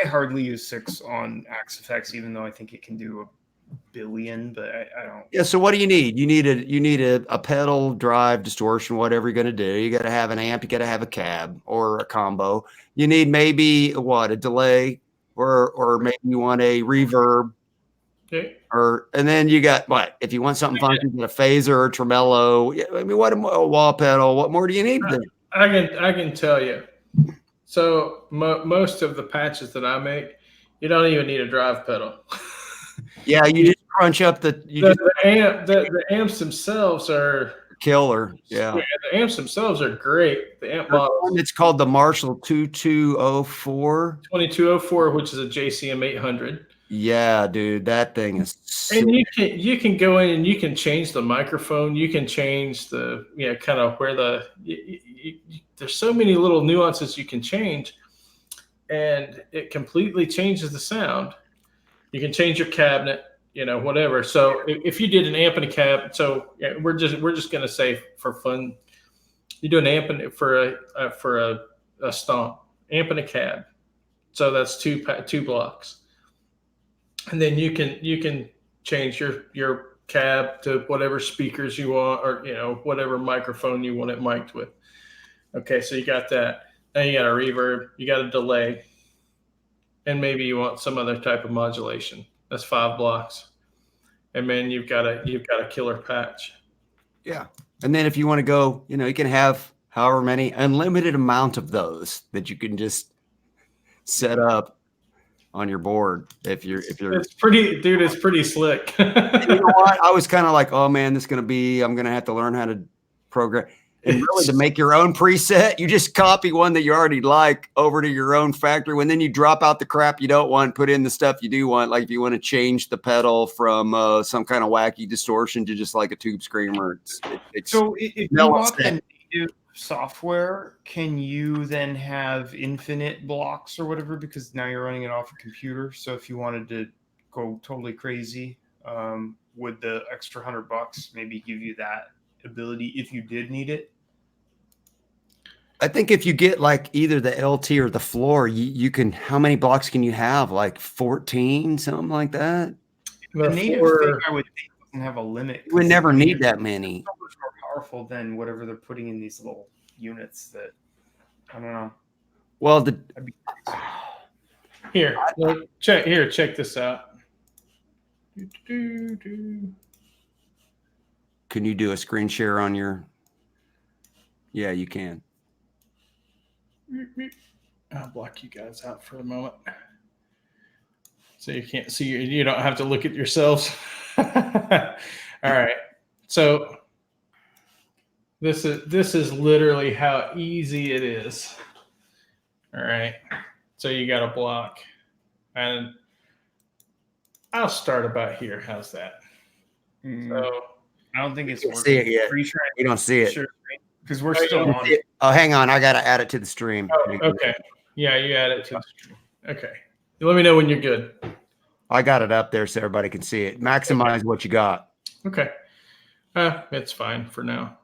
I hardly use 6 on Axe Effects, even though I think it can do a billion, but I don't. Yeah. So what do you need? You need a pedal, drive, distortion, whatever you're going to do. You got to have an amp. You got to have a cab or a combo. You need maybe a delay, or maybe you want a reverb. Okay. And then you got what? If you want something funky, you get a phaser or tremolo. I mean, what a wall pedal? What more do you need? I can tell you. So most of the patches that I make, you don't even need a drive pedal. Yeah, you just crunch up the amps themselves are killer. Yeah, the amps themselves are great. The amp model. It's called the Marshall 2204. 2204, which is a JCM 800. Yeah, dude, that thing is sick. And you can go in and you can change the microphone. You can change the kind of where there's so many little nuances you can change, and it completely changes the sound. You can change your cabinet, whatever. So if you did an amp and a cab, so we're just gonna say for fun, you do an amp and for a stomp, amp and a cab. So that's two blocks. And then you can change your cab to whatever speakers you want, or whatever microphone you want it mic'd with. Okay, so you got that. Now you got a reverb, you got a delay, and maybe you want some other type of modulation. That's 5 blocks, and then you've got a killer patch. Yeah, and then if you want to go, you can have however many, unlimited amount of those that you can just set up on your board. If you're it's pretty slick. You know what? I was kind of like, oh man, I'm gonna have to learn how to program. And really, to make your own preset, you just copy one that you already like over to your own factory. And then you drop out the crap you don't want, put in the stuff you do want. Like if you want to change the pedal from some kind of wacky distortion to just like a tube screamer. So if you want the native software, can you then have infinite blocks or whatever, because now you're running it off a computer? So if you wanted to go totally crazy, would the extra $100 maybe give you that ability if you did need it? I think if you get like either the LT or the floor, you can, how many blocks can you have? Like 14, something like that? The native thing, I would think, doesn't have a limit. You would never need that many. So much more powerful than whatever they're putting in these little units that, I don't know. Well, check this out. Can you do a screen share on your? Yeah, you can. I'll block you guys out for a moment, so you can't see. You don't have to look at yourselves. All right. So this is literally how easy it is. All right. So you got a block, and I'll start about here. How's that? So I don't think it's working. See it yet. You don't see it. Sure. Because we're still on. Oh, hang on. I got to add it to the stream. Oh, okay. Yeah, you add it to the stream. Okay. You let me know when you're good. I got it up there so everybody can see it. Maximize what you got. Okay. It's fine for now.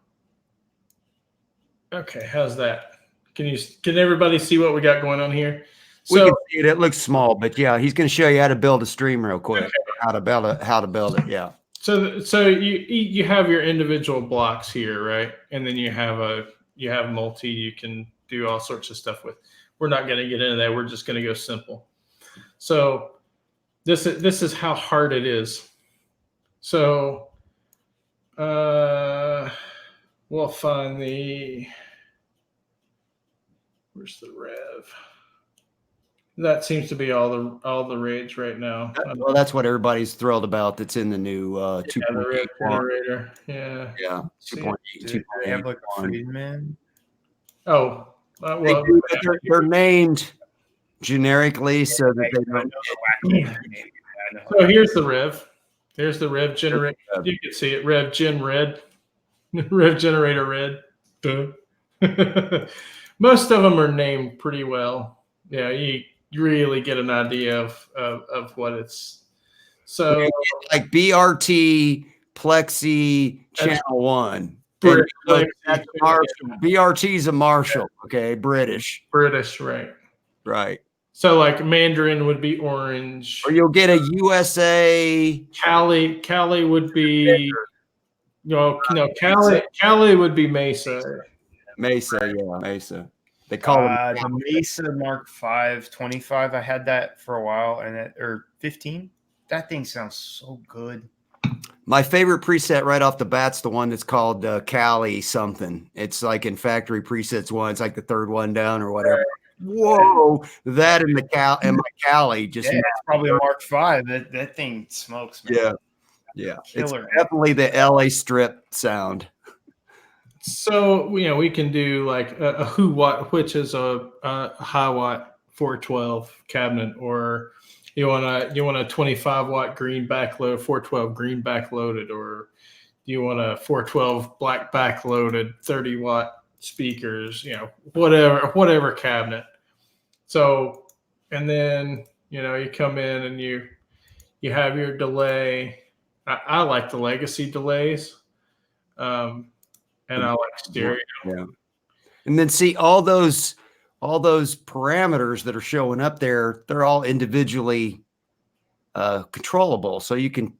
Okay. How's that? Can everybody see what we got going on here? We can see it. It looks small, but yeah, he's going to show you how to build a stream real quick. Okay. How to build it. Yeah. So you have your individual blocks here, right? And then you have multi you can do all sorts of stuff with. We're not going to get into that. We're just going to go simple. So this is how hard it is. So we'll find where's the rev? That seems to be all the rage right now. Well, that's what everybody's thrilled about. That's in the new 2.8 generator. Yeah. 2.8. They have like a Friedman. Oh, well, they're named generically so that they don't. know. So here's the Rev. Here's the Rev generator. You can see it. Rev Gen Red. Rev Generator Red. Duh. Most of them are named pretty well. Yeah, you really get an idea of what it's. So like BRT Plexi Channel 1. British, That's a Marshall. BRT's a Marshall, okay, British. British, right? Right. So like Mandarin would be orange. Or you'll get a USA. Cali would be Cali would be Mesa. Mesa, yeah, Mesa. They call it the Mesa Mark 5 25. I had that for a while, or 15. That thing sounds so good. my favorite preset right off the bat's the one that's called Cali something. It's like in factory presets one. It's like the third one down or whatever. Whoa, that and my Cali just it's probably a Mark 5. That thing smokes, man. Yeah. Killer. It's definitely the LA Strip sound. So we can do like a watt, which is a high watt 412 cabinet, or you want a 25 watt green backload 412 green backloaded, or you want a 412 black backloaded 30 watt speakers, whatever cabinet. So, and then you come in and you have your delay. I like the legacy delays. And I like stereo. Yeah. And then see all those parameters that are showing up there, they're all individually controllable. So you can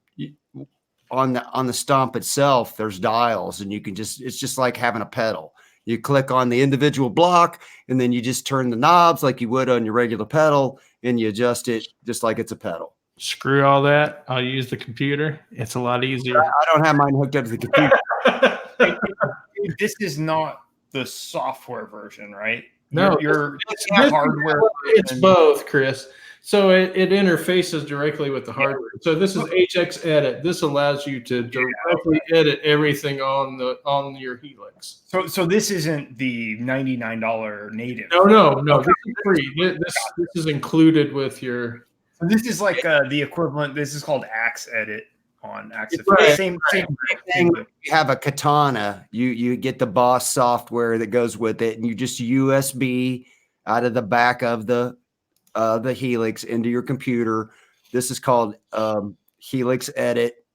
on the stomp itself, there's dials, and you can it's just like having a pedal. You click on the individual block, and then you just turn the knobs like you would on your regular pedal, and you adjust it just like it's a pedal. Screw all that. I'll use the computer. It's a lot easier. I don't have mine hooked up to the computer. This is not the software version, right? No, it's not hardware. It's both, Chris. So it interfaces directly with the hardware. So this is HX Edit. This allows you to directly edit everything on your Helix. So this isn't the $99 native. No. This is free. This is included with your. So this is like the equivalent. This is called Axe Edit on Axe. Right. Same thing. You have a Katana. You get the Boss software that goes with it, and you just USB out of the back of the Helix into your computer. This is called Helix Edit,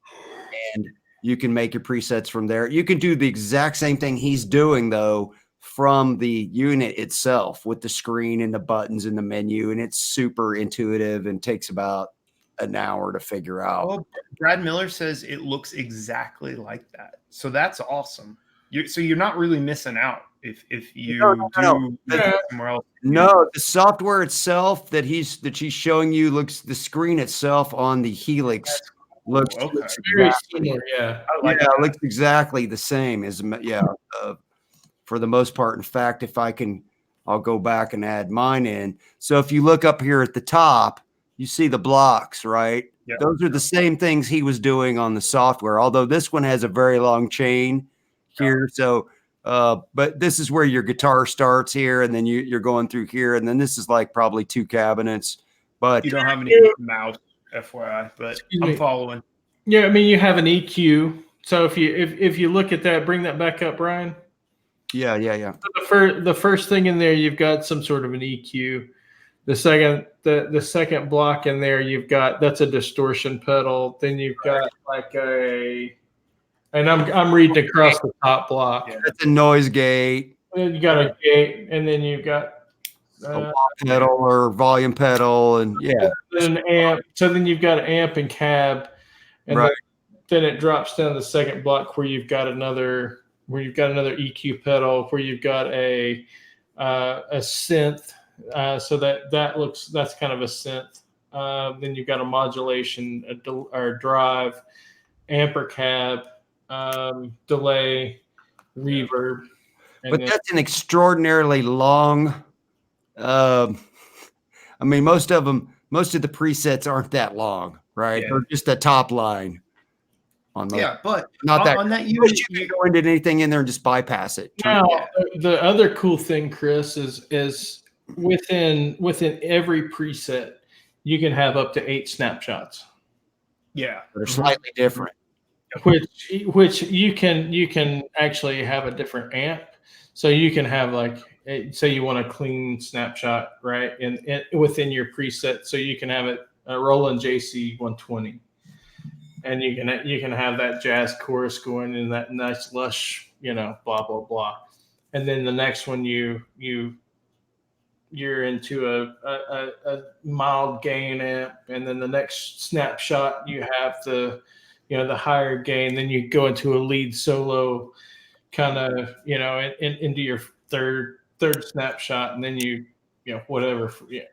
and you can make your presets from there. You can do the exact same thing he's doing though from the unit itself with the screen and the buttons in the menu, and it's super intuitive and takes about an hour to figure out. Well, Brad Miller says it looks exactly like that, so that's awesome. You're not really missing out if you do somewhere else. No, the software itself that he's showing you the screen itself on the Helix looks very similar. Yeah, it looks exactly the same as for the most part. In fact, I'll go back and add mine in. So if you look up here at the top, you see the blocks, right? Yep. Those are the same things he was doing on the software, although this one has a very long chain here. So, but this is where your guitar starts here, and then you're going through here, and then this is like probably 2 cabinets. But you don't have any mouse, FYI, but I'm following. Yeah, I mean you have an EQ. So if you look at that, bring that back up, Brian. Yeah. So the first thing in there, you've got some sort of an EQ. The second block in there, that's a distortion pedal. Then you've got like and I'm reading across the top block. Yeah. That's a noise gate. And you got a gate, and then you've got a wah pedal or volume pedal, and an amp. So then you've got an amp and cab, and then it drops down the second block where you've got another EQ pedal, where you've got a synth. So that's kind of a synth. Then you've got a modulation, or drive, amper cab, delay, reverb. But that's an extraordinarily long. I mean, most of the presets aren't that long, right? Yeah. They're just a top line. But not that. On that, you can go into anything in there and just bypass it. Now, the other cool thing, Chris, is within every preset, you can have up to 8 snapshots. Yeah. that are slightly different. Which you can actually have a different amp, so you can have like, say you want a clean snapshot, right, and within your preset, so you can have it a Roland JC 120, and you can have that jazz chorus going in that nice lush, blah blah blah, and then the next one you're into a mild gain amp, and then the next snapshot you have the higher gain, then you go into a lead solo kind of into your third snapshot, and then whatever. Yeah,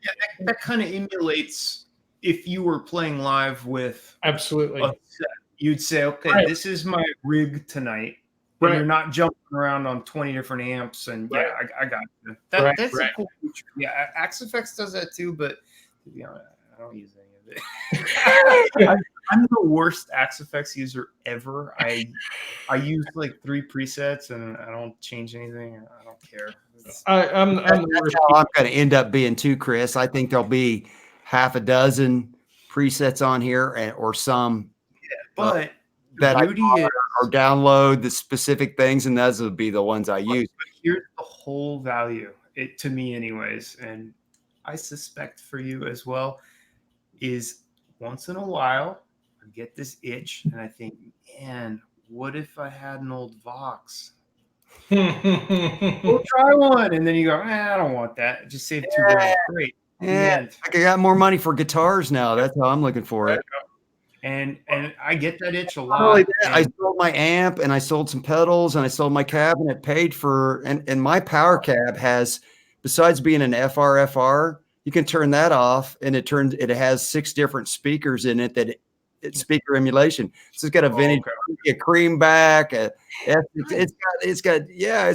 that kind of emulates if you were playing live with absolutely a set. You'd say, okay, right. This is my rig tonight. And Right. you're not jumping around on 20 different amps, and Right. I got you. That's a cool feature. Yeah, AxeFX does that too, but I don't use any of it. I'm the worst AxeFX user ever. I use like 3 presets, and I don't change anything. I don't care. I'm That's how I'm going to end up being too, Chris. I think there'll be half a dozen presets on here, or some. Yeah, but that beauty I or download the specific things, and those would be the ones I use. But here's the whole value, to me anyways, and I suspect for you as well, is once in a while I get this itch and I think, man, what if I had an old Vox? We'll try one. And then you go, I don't want that. Just save $2,000. Great. Yeah, I got more money for guitars now. That's how I'm looking for it. And I get that itch a lot. I sold my amp, and I sold some pedals, and I sold my cabinet, paid for, and my power cab has, besides being an FR, you can turn that off, and it has 6 different speakers in it it's speaker emulation. So it's got a vintage, a cream back, it's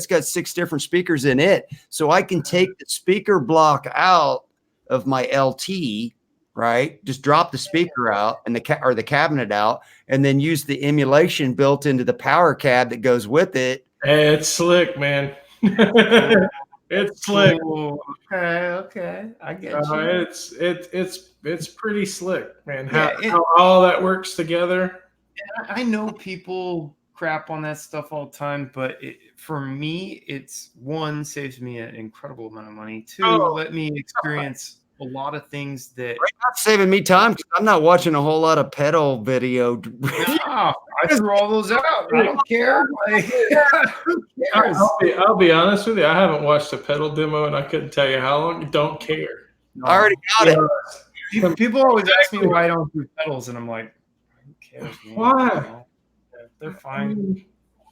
got 6 different speakers in it. So I can take the speaker block out of my LT, right? Just drop the speaker out and the cabinet out, and then use the emulation built into the power cab that goes with it. It's slick, man. It's slick. Okay, I get you. It's pretty slick, man. How all that works together. I know people crap on that stuff all the time, but for me, it's one, saves me an incredible amount of money. 2, let me experience a lot of things that not saving me time, because I'm not watching a whole lot of pedal video. No, I threw all those out. I don't care. I'll be honest with you. I haven't watched a pedal demo, and I couldn't tell you how long. Don't care. I already got it. People always ask me why I don't do pedals, and I'm like, who cares? Man? Why? They're fine.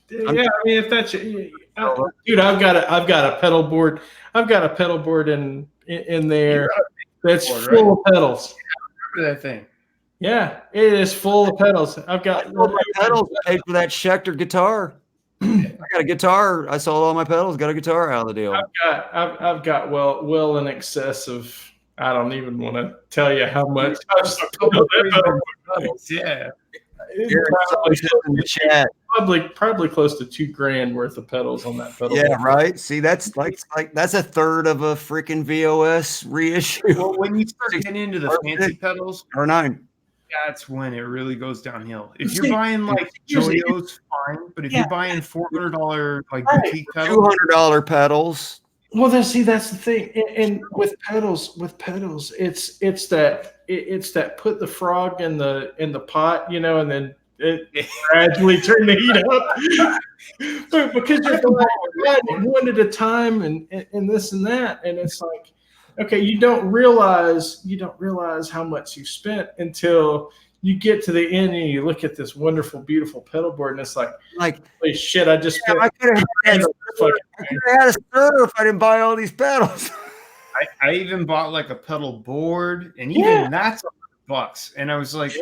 Yeah, I mean, if that's dude, I've got a pedal board. I've got a pedal board in there that's full of pedals. Remember that thing? Yeah, it is full of pedals. I've got all my pedals. Paid for that Schecter guitar. I got a guitar. I sold all my pedals. Got a guitar out of the deal. I've got well in excess of. I don't even want to tell you how much. Yeah. Probably close to $2,000 worth of pedals on that pedal. Yeah, right. See, that's like that's a third of a freaking VOS reissue. Well, when you start getting into the fancy pedals, or 9, that's when it really goes downhill. If you're buying like Joyo's, fine, but if you're buying $400 like boutique pedals, $200 pedals. Well, that's the thing, and with pedals, it's that put the frog in the pot, and then it gradually turn the heat up, but because you're going one at a time, and this and that, and it's like, okay, you don't realize how much you spent until you get to the end and you look at this wonderful, beautiful pedal board, and it's like holy shit, I just spent. I could have had a stir if I didn't buy all these pedals. I even bought like a pedal board, and even that's $100. And I was like,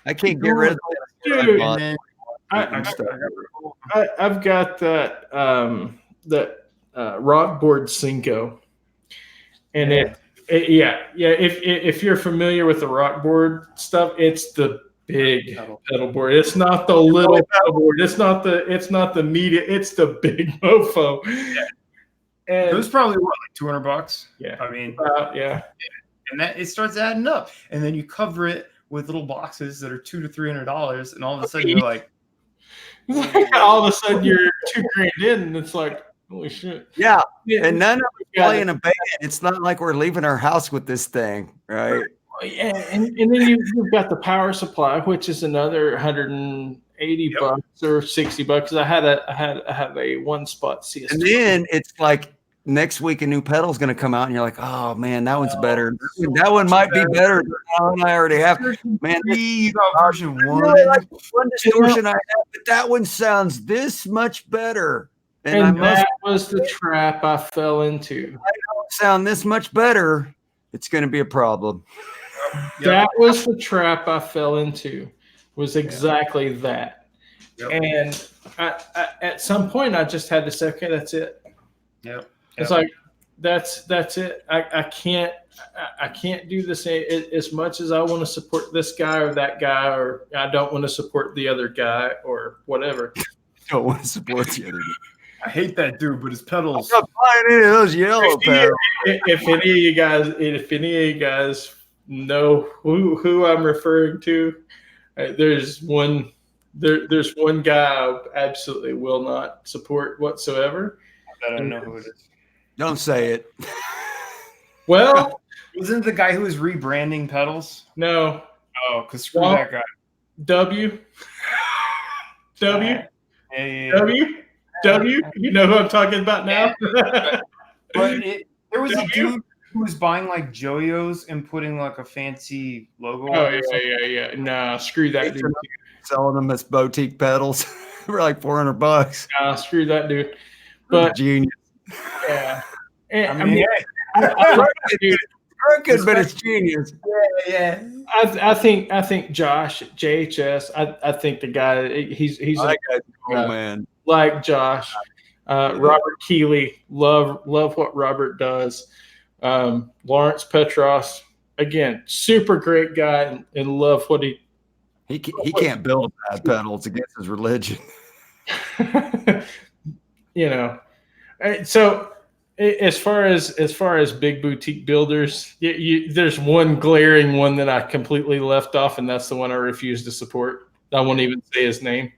I can't get rid of that. I've got that rock board Cinco, and if you're familiar with the rock board stuff, it's the big pedal board. It's not the little pedal board. It's not the media. It's the big mofo. And it was probably like $200. Yeah, I mean, yeah. And that it starts adding up, and then you cover it with little boxes that are $200 to $300, and all of a sudden you're like, all of a sudden you're $2,000 in, and it's like, holy shit. Yeah. And none of us play in a band. It's not like we're leaving our house with this thing, right? Yeah, and then you've got the power supply, which is another 180 bucks or 60 bucks. I have a one spot CS. And then it's like next week a new pedal's going to come out, and you're like, oh man, that one's better. That one might be better than the one I already have. Man, you got version 1. Really like one distortion I have, but that one sounds this much better. And that was the trap I fell into. I don't sound this much better. It's going to be a problem. That was the trap I fell into. Was exactly that. Yep. And I, at some point, I just had to say, okay, that's it. Yep. It's like that's it. I can't do this as much as I want to support this guy or that guy, or I don't want to support the other guy or whatever. Don't want to support the other guy. I hate that dude, but his pedals. I'm not buying any of those yellow pedals. If any of you guys know who I'm referring to, there's one guy I absolutely will not support whatsoever. I don't know who it is. Don't say it. Well, wasn't the guy who was rebranding pedals? No. Oh, because screw that guy. W. You know who I'm talking about now? But there was a dude who was buying like Joyos and putting like a fancy logo on it. Yeah. Nah, screw that dude. Selling them as boutique pedals for like $400. Nah, screw that dude. But genius. Yeah. I mean, crooked, but it's genius. Yeah. I think Josh at JHS. I think the guy he's that guy's cool, man. Like Josh, Robert Keeley. Love what Robert does. Lawrence Petros, again, super great guy, and love what he can't build bad pedals against his religion. You know, so as far as big boutique builders, there's one glaring one that I completely left off, and that's the one I refuse to support. I won't even say his name.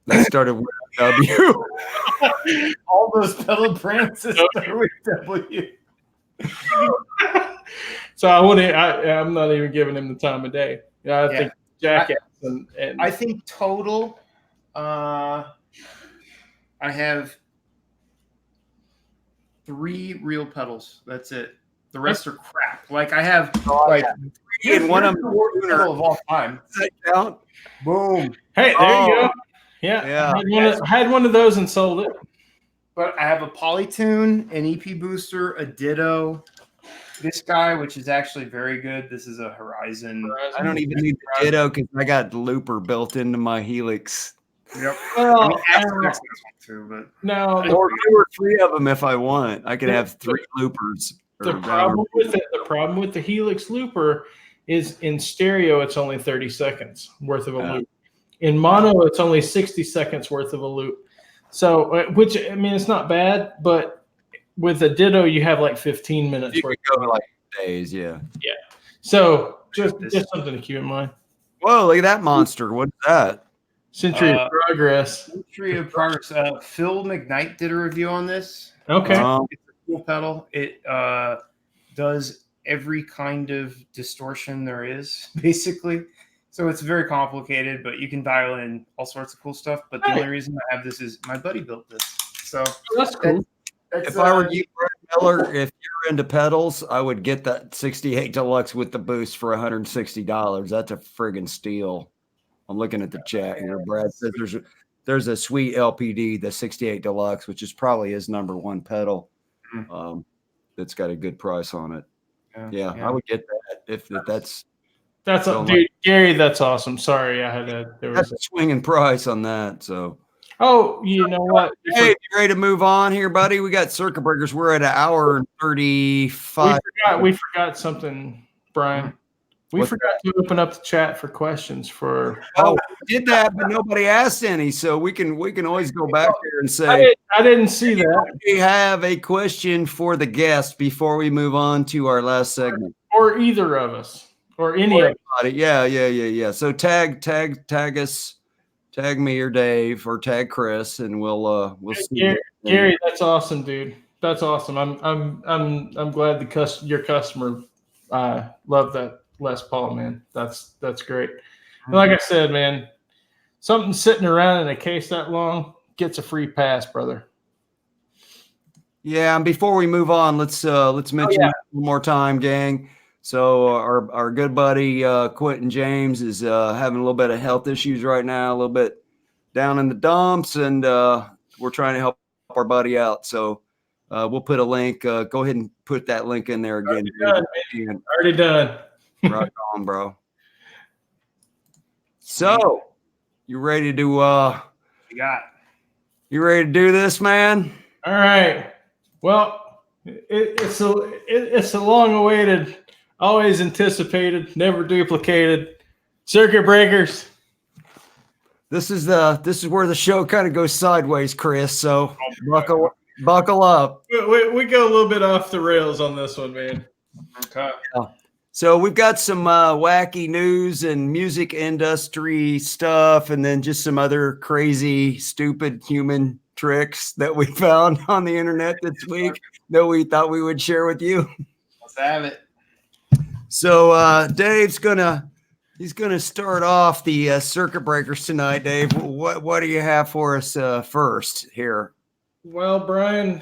That started with W. All those pedal brands started with W. So I'm not even giving him the time of day. I think Jackass and I think total. I have 3 real pedals. That's it. The rest are crap. Like I have and one of them pedal of all time. Does that count? Boom. Hey, there you go. Yeah. I had one of those and sold it. But I have a Polytune, an EP booster, a Ditto. This guy, which is actually very good. This is a Horizon. I don't even need the Ditto because I got looper built into my Helix. Yep. Well, I mean, that's too, but no, or 2 or 3 of them if I want. I could have 3 loopers. The problem with the Helix looper is in stereo it's only 30 seconds worth of a loop. In mono it's only 60 seconds worth of a loop. So, which I mean, it's not bad, but with a Ditto you have like 15 minutes. You could go like days, yeah. Yeah. So just something to keep in mind. Whoa! Look at that monster. What's that? Century of Progress. Century of Progress. Phil McKnight did a review on this. Okay. It's a cool pedal. It does every kind of distortion there is, basically. So it's very complicated, but you can dial in all sorts of cool stuff. But the only reason I have this is my buddy built this. So that's cool. If I were you, Brad Miller, if you're into pedals, I would get that 68 Deluxe with the boost for $160. That's a friggin' steal. I'm looking at the chat here. Brad says there's a sweet LPD, the 68 Deluxe, which is probably his #1 pedal. That's got a good price on it. Yeah. I would get that if that's dude, Gary. That's awesome. Sorry, I had that's a swinging price on that. So. Oh, you know what? Hey, you ready to move on here, buddy? We got circuit breakers. We're at 1 hour and 35. We forgot something, Brian. We forgot to open up the chat for questions for. Oh, we did that, but nobody asked any, so we can always go back there and say. I didn't see that. We have a question for the guest before we move on to our last segment, or either of us. or any of it. Yeah. So tag us, tag me or Dave or tag Chris, and we'll see. Gary, that's awesome, dude. That's awesome. I'm glad your customer loved that Les Paul, man. That's great. And like I said, man, something sitting around in a case that long gets a free pass, brother. Yeah, and before we move on, let's mention one more time, gang. So our good buddy Quentin James is having a little bit of health issues right now, a little bit down in the dumps, and we're trying to help our buddy out. So we'll put a link. Go ahead and put that link in there again. Already done. Right on, bro. So you ready to you ready to do this, man? All right. Well, it's a long-awaited, always anticipated, never duplicated circuit breakers. This is where the show kind of goes sideways, Chris. So buckle up. We go a little bit off the rails on this one, man. Okay. So we've got some wacky news and music industry stuff, and then just some other crazy, stupid human tricks that we found on the internet this week that we thought we would share with you. Let's have it. So Dave's gonna start off the circuit breakers tonight. Dave, what do you have for us first here? Well, Brian,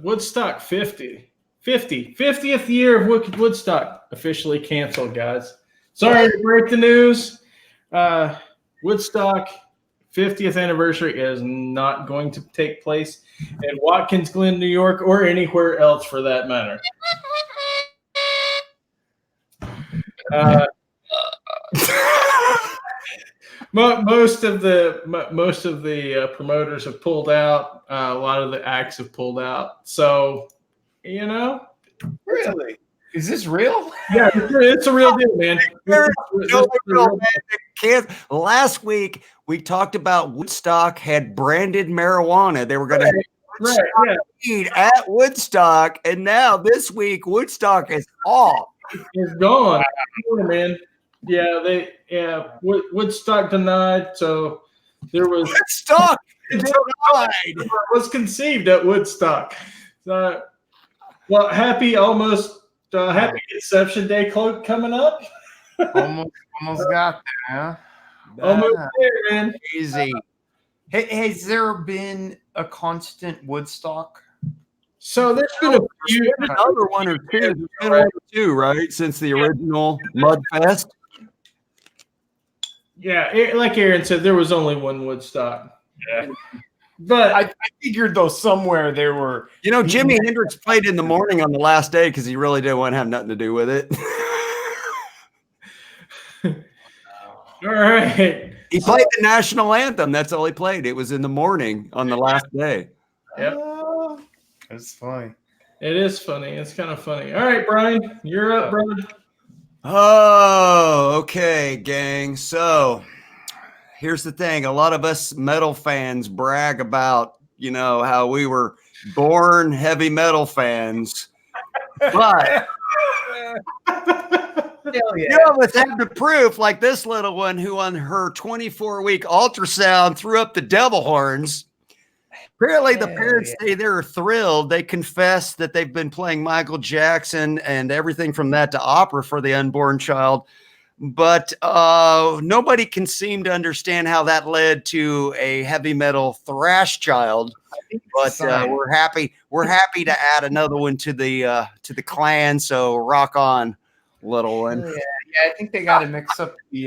Woodstock 50th year of Woodstock officially canceled, guys. Sorry to break the news. Woodstock 50th anniversary is not going to take place in Watkins Glen, New York, or anywhere else for that matter. Most of the promoters have pulled out. A lot of the acts have pulled out. So, really, is this real? Yeah, it's a real deal, man. Last week we talked about Woodstock had branded marijuana. They were going to weed at Woodstock, and now this week Woodstock is off. It's gone, man. Woodstock denied. So there was Woodstock denied. It was conceived at Woodstock. Happy Conception Day coming up. almost got there, huh? Almost there, man. Easy. Has there been a constant Woodstock? So there's been another one or two. There's been one or two, right? Since the original Mudfest. Yeah, like Aaron said, there was only one Woodstock. Yeah. But I figured, though, somewhere there were. Jimi Hendrix played in the morning on the last day because he really didn't want to have nothing to do with it. All right. He played the national anthem. That's all he played. It was in the morning on the last day. Yep. That's funny. It is funny. It's kind of funny. All right, Brian, you're up, brother. Oh, okay, gang. So here's the thing. A lot of us metal fans brag about, how we were born heavy metal fans. But let's have the proof, like this little one who on her 24-week ultrasound threw up the devil horns. Apparently, the parents say they're thrilled. They confess that they've been playing Michael Jackson and everything from that to opera for the unborn child. But nobody can seem to understand how that led to a heavy metal thrash child. But we're happy to add another one to the clan. So rock on, little one. Yeah, I think they got to mix up the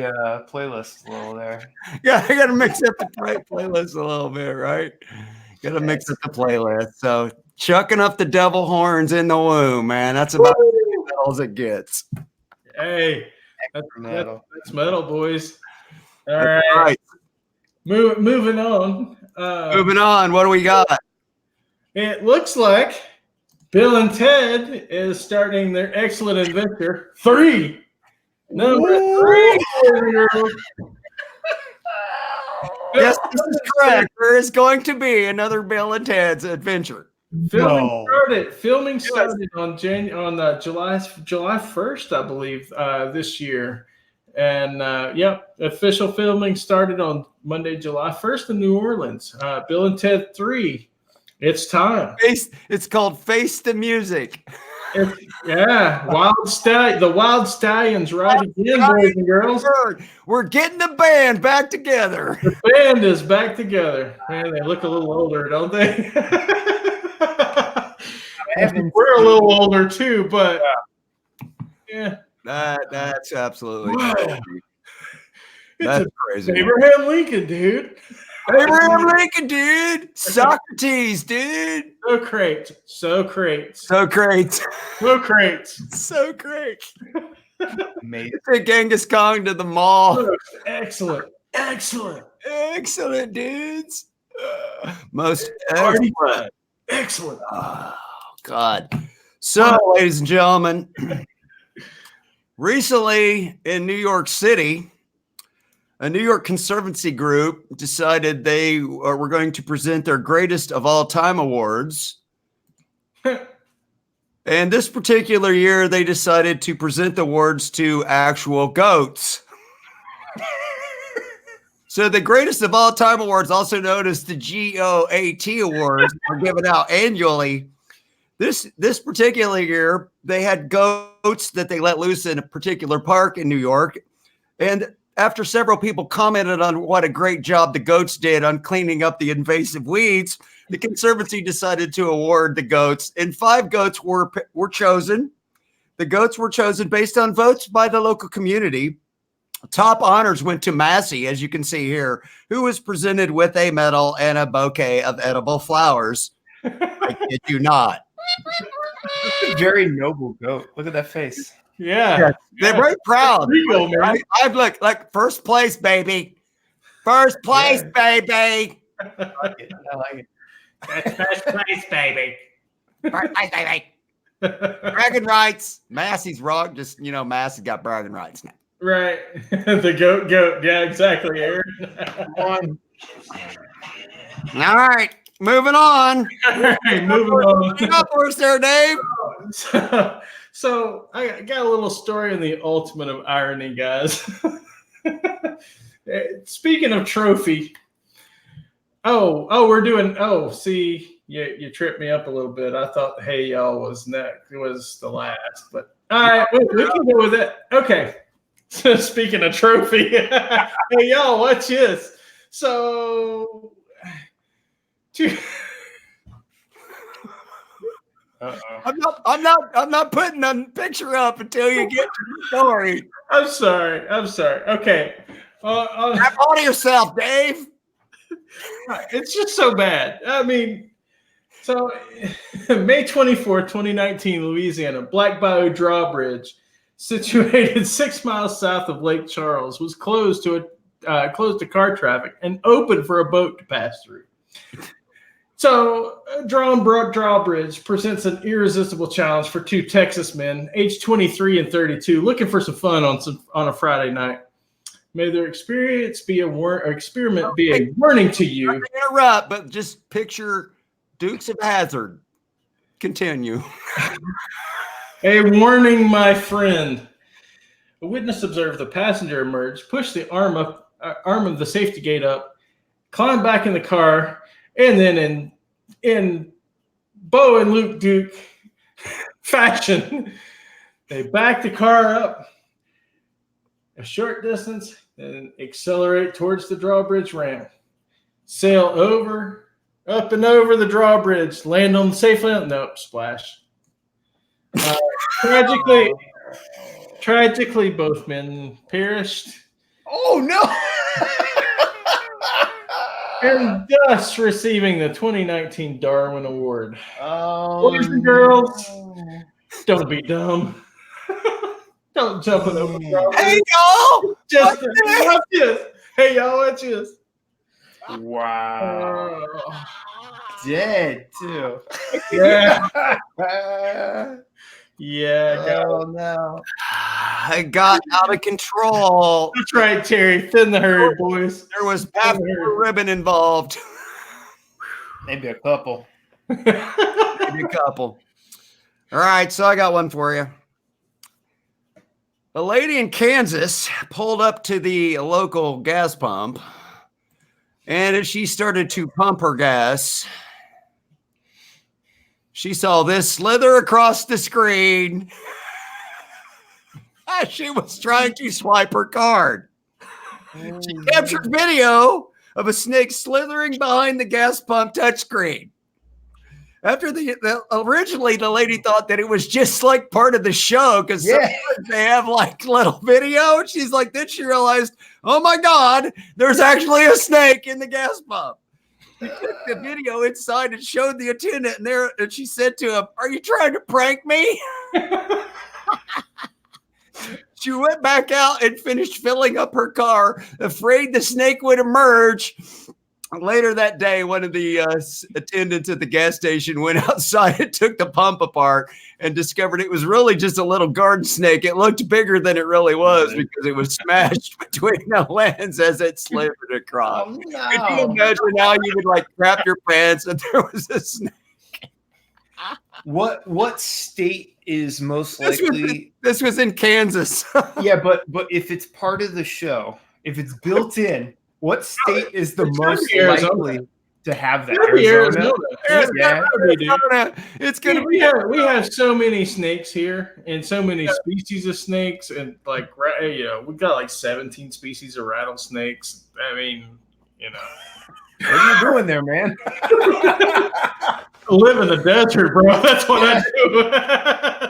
playlist a little there. Yeah, they got to mix up the playlist a little bit, right? Got to mix up the playlist. So chucking up the devil horns in the womb, man. That's about as metal as it gets. Hey, that's metal, boys. All That's right. Moving on. Moving on. What do we got? It looks like Bill and Ted is starting their excellent adventure 3. Number 3. Yes, this is correct. There is going to be another Bill and Ted's adventure. Filming started on July 1st, I believe, this year. And official filming started on Monday, July 1st in New Orleans. Bill and Ted 3. It's time. It's called Face the Music. The Wild Stallions ride again, boys and girls. We're getting the band back together. The band is back together. Man, they look a little older, don't they? We're a little older too, but yeah. That's absolutely crazy. That's crazy. Abraham Lincoln, dude. Abraham Lincoln, dude. Socrates, dude. So great. Amazing. Take Genghis Khan to the mall. Excellent, dudes. Most excellent. Excellent. Oh, God. So, ladies and gentlemen, recently in New York City, a New York Conservancy group decided they were going to present their greatest of all time awards. And this particular year, they decided to present the awards to actual goats. So the greatest of all time awards, also known as the GOAT awards, are given out annually. This particular year, they had goats that they let loose in a particular park in New York. And after several people commented on what a great job the goats did on cleaning up the invasive weeds, the Conservancy decided to award the goats, and 5 goats were chosen. The goats were chosen based on votes by the local community. Top honors went to Massey, as you can see here, who was presented with a medal and a bouquet of edible flowers. I kid you not. That's a very noble goat. Look at that face. Yeah. They're very proud. Regal, man. I'd look like first place, baby. First place, baby. I like it. That's first place, baby. First place, baby. Bragging rights. Massey's wrong. Just, Massey's got bragging rights now. Right. The goat. Yeah, exactly, Aaron. All right. Moving on. Moving on. Up for us there, Dave. So I got a little story in the ultimate of irony, guys. Speaking of trophy. We're doing. See, you tripped me up a little bit. I thought Hey Y'all was next. It was the last, but all right, we can go with it. Okay. So speaking of trophy, Hey Y'all, watch this. So. I'm not putting a picture up until you get to the story. I'm sorry. Okay. Grab on to yourself, Dave. It's just so bad. I mean, so May 24th, 2019, Louisiana, Black Bayou Drawbridge, situated 6 miles south of Lake Charles, was closed to car traffic and open for a boat to pass through. So, Drawbridge presents an irresistible challenge for 2 Texas men, aged 23 and 32, looking for some fun on a Friday night. May their experiment be a warning to you. I'm not gonna interrupt, but just picture Dukes of Hazzard. Continue. A warning, my friend. A witness observed the passenger emerge, push the arm of the safety gate up, climb back in the car, and then in Bo and Luke Duke fashion, they back the car up a short distance and accelerate towards the drawbridge ramp. Sail up and over the drawbridge, land on the safe land. Nope, splash. Tragically, both men perished. Oh, no. And thus receiving the 2019 Darwin Award. Oh, boys and girls, don't be dumb. Don't jump in over the Hey, y'all! Just watch this. Hey, y'all, watch this. Wow. Dead, too. Yeah. Yeah. Oh, no. I got out of control. That's right, Terry. Thin the herd, boys. There was half a ribbon involved. Maybe a couple. Maybe a couple. All right, so I got one for you. A lady in Kansas pulled up to the local gas pump, and as she started to pump her gas, she saw this slither across the screen as she was trying to swipe her card. She captured video of a snake slithering behind the gas pump touchscreen. After originally the lady thought that it was just like part of the show because they have like little video. And she's like, then she realized, oh my God, there's actually a snake in the gas pump. She took the video inside and showed the attendant and she said to him, are you trying to prank me? She went back out and finished filling up her car, afraid the snake would emerge. Later that day, one of the attendants at the gas station went outside and took the pump apart and discovered it was really just a little garden snake. It looked bigger than it really was because it was smashed between the lens as it slithered across. Oh, no. Could you imagine how you would like crap your pants if there was a snake? What state is most likely? This was in Kansas. Yeah, but if it's part of the show, if it's built in, what state is the most likely to have that? Arizona. It's gonna be. We have so many snakes here, and so many species of snakes, and like we've got like 17 species of rattlesnakes. I mean, what are you doing there, man? I live in the desert, bro. That's what I do.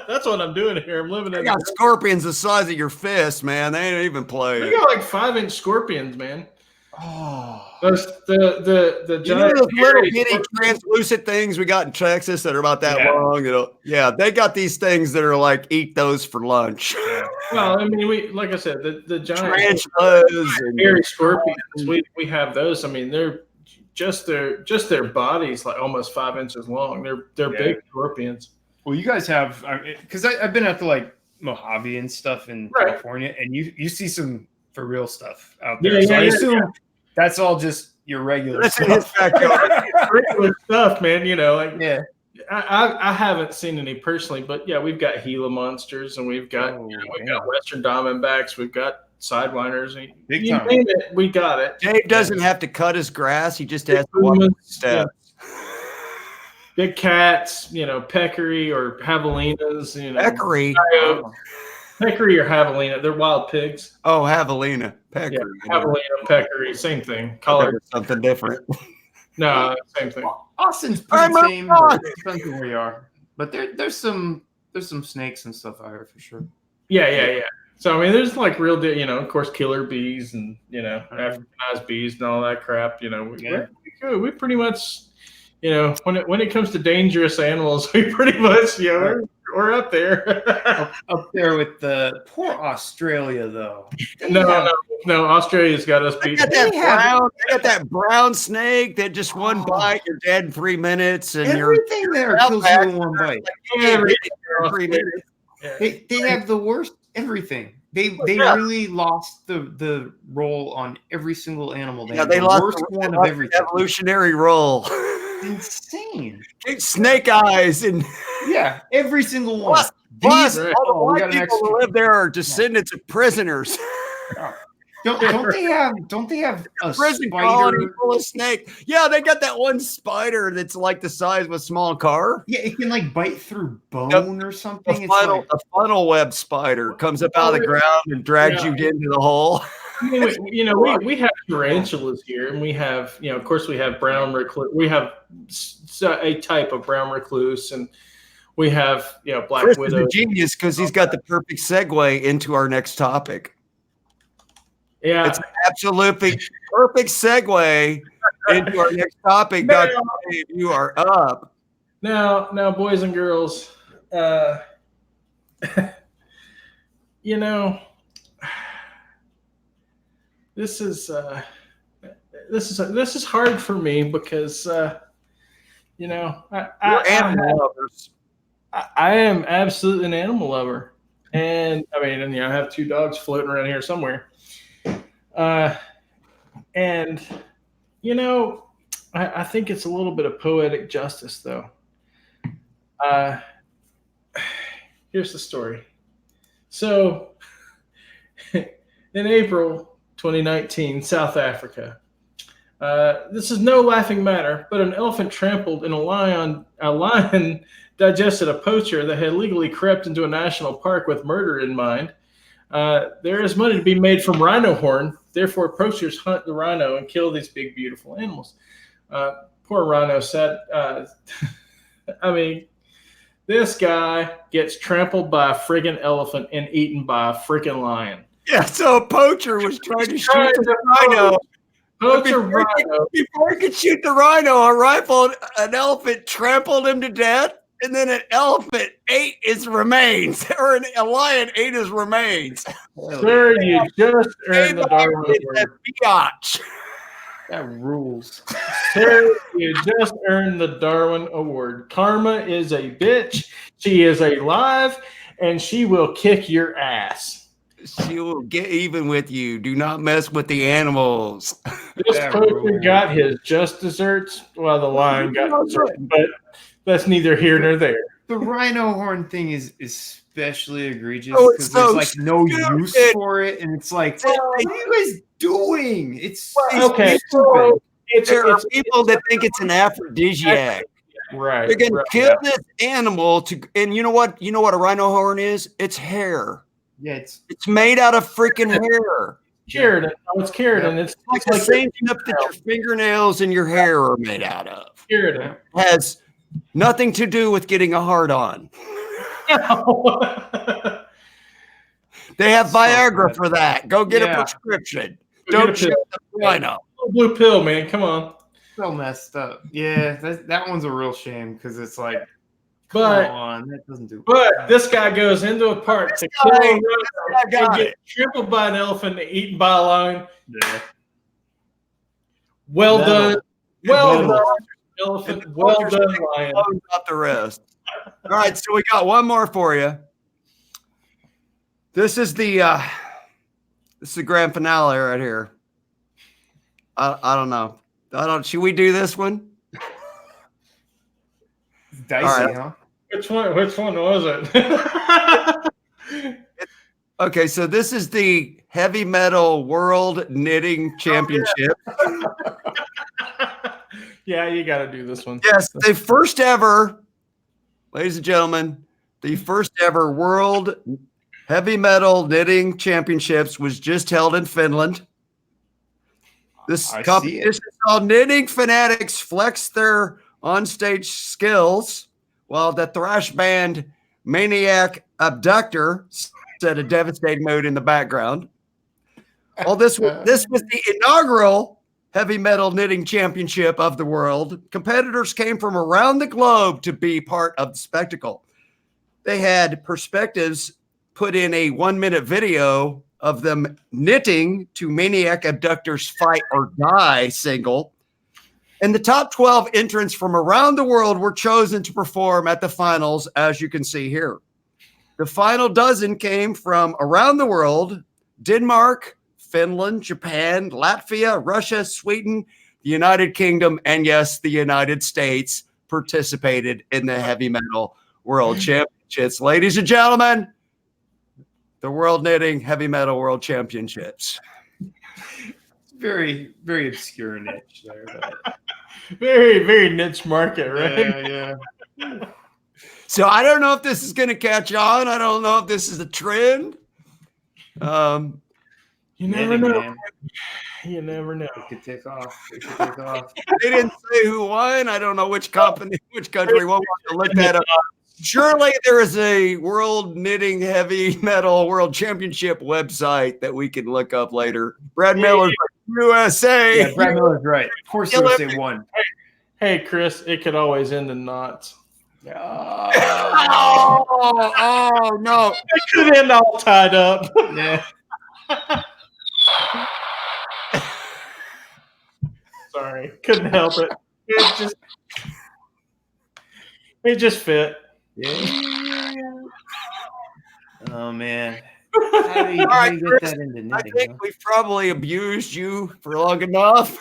That's what I'm doing here. I'm living in. They got scorpions the size of your fist, man. They ain't even playing. They got like 5-inch scorpions, man. Oh, the giant those little bitty translucent things we got in Texas that are about that long. They got these things that are like eat those for lunch. Well, I mean, like I said, the giant tarantulas and hairy scorpions. We have those. I mean, they're just their bodies like almost 5 inches long. They're big scorpions. Well, you guys have because I've been at the like Mojave and stuff in California, and you see some for real stuff out there. I assume that's all just your regular stuff. Regular stuff, man. I haven't seen any personally, but we've got Gila monsters, and we've got got Western Diamondbacks, we've got Sidewinders. Big time. Name it, we got it. Dave doesn't have to cut his grass; he just has to walk the steps. Big cats, peccary or javelinas. Peccary. Peccary or javelina, they're wild pigs. Oh, javelina, peccary. Javelina, peccary, same thing. Color something different. No, same thing. Austin's pretty tame. Depends on where you are, but there's some snakes and stuff out here for sure. Yeah. So I mean, there's like real, of course, killer bees and Africanized bees and all that crap. We pretty much, when it comes to dangerous animals, we pretty much, we're up there. up there with the poor Australia, though. No. Australia's got us beat. They got that brown snake that just one bite, you're dead in 3 minutes, and everything there kills you in one bite. They have the worst everything. They really lost the role on every single animal. They lost the worst one of everything. Evolutionary role. Insane. Snake eyes and every single one. Plus, all the white people who live there are descendants of prisoners. Don't they have a prison spider colony full of snake? Yeah, they got that one spider that's like the size of a small car. Yeah, it can like bite through bone or something. The funnel web spider comes up out of the ground and drags you into the hole. We have tarantulas here, and we have, of course, we have brown recluse. We have a type of brown recluse, and we have, black Chris widow. is a genius because he's got the perfect segue into our next topic. Yeah, it's an absolutely perfect segue into our next topic. Dr. Dave, you are up. Now, boys and girls, this is hard for me because I am absolutely an animal lover, and I have 2 dogs floating around here somewhere, and I think it's a little bit of poetic justice, though. Here's the story. So, in April 2019, South Africa. This is no laughing matter, but an elephant trampled in a lion digested a poacher that had legally crept into a national park with murder in mind. There is money to be made from rhino horn. Therefore, poachers hunt the rhino and kill these big, beautiful animals. Poor rhino said, I mean, this guy gets trampled by a friggin' elephant and eaten by a friggin' lion. Yeah, so a poacher was trying to shoot the rhino. Before he could shoot the rhino, a rifle, an elephant trampled him to death, and then an elephant ate his remains, or a lion ate his remains. Sir, you just earned the Darwin Award. Biatch. That rules. Sir, you just earned the Darwin Award. Karma is a bitch. She is alive, and she will kick your ass. She will get even with you. Do not mess with the animals. This poacher got his just desserts while the lion got desserts, but that's neither here nor there. The rhino horn thing is especially egregious Oh, because it's so there's like no stupid. use for it, and it's like, what are you guys doing? It's Okay, stupid. There are people that think it's an aphrodisiac. Right. They're going to kill this animal and you know what? You know what a rhino horn is? It's hair. Yeah, it's made out of freaking hair. Keratin. Oh, it's keratin. Yeah. It's like the same stuff that your fingernails and your hair are made out of. Keratin has nothing to do with getting a hard on. They have Viagra for that. Go get a prescription. Don't check the rhino. Blue pill, man. Come on. So messed up. Yeah, that one's a real shame because it's like, but come on, that doesn't do. But this guy goes into a park to kill a rhino, get trampled by an elephant, and eaten by a lion. Yeah. Well done. Well done, elephant. Well done, lion. Not the rest. All right, so we got one more for you. This is the grand finale right here. I don't know. Should we do this one? It's dicey, huh? Which one was it? Okay, so this is the Heavy Metal World Knitting Championship. Yeah, you got to do this one. Yes, the first ever, ladies and gentlemen, the first ever World Heavy Metal Knitting Championships was just held in Finland. This competition saw knitting fanatics flex their onstage skills while the thrash band Maniac Abductor set a devastating mood in the background. Well, this was the inaugural Heavy Metal Knitting Championship of the world. Competitors came from around the globe to be part of the spectacle. They had perspectives put in a 1-minute video of them knitting to Maniac Abductor's Fight or Die single. And the top 12 entrants from around the world were chosen to perform at the finals, as you can see here. The final dozen came from around the world: Denmark, Finland, Japan, Latvia, Russia, Sweden, the United Kingdom, and yes, the United States participated in the Heavy Metal World Championships. Ladies and gentlemen, the World Knitting Heavy Metal World Championships. Very, very obscure niche there. But... very, very niche market, right? Yeah. So I don't know if this is going to catch on. I don't know if this is a trend. You never know. Man. You never know. It could take off. They didn't say who won. I don't know which company, which country. We'll have to look that up. Surely there is a World Knitting Heavy Metal World Championship website that we can look up later. Brad Miller's USA. Yeah, Brad Miller's right. Of course, USA won. Hey, Chris, it could always end in knots. Oh, no. It could end all tied up. Yeah. Sorry, couldn't help it. It just fit. Yeah. Oh man. How do you get that into knitting? I think we've probably abused you for long enough.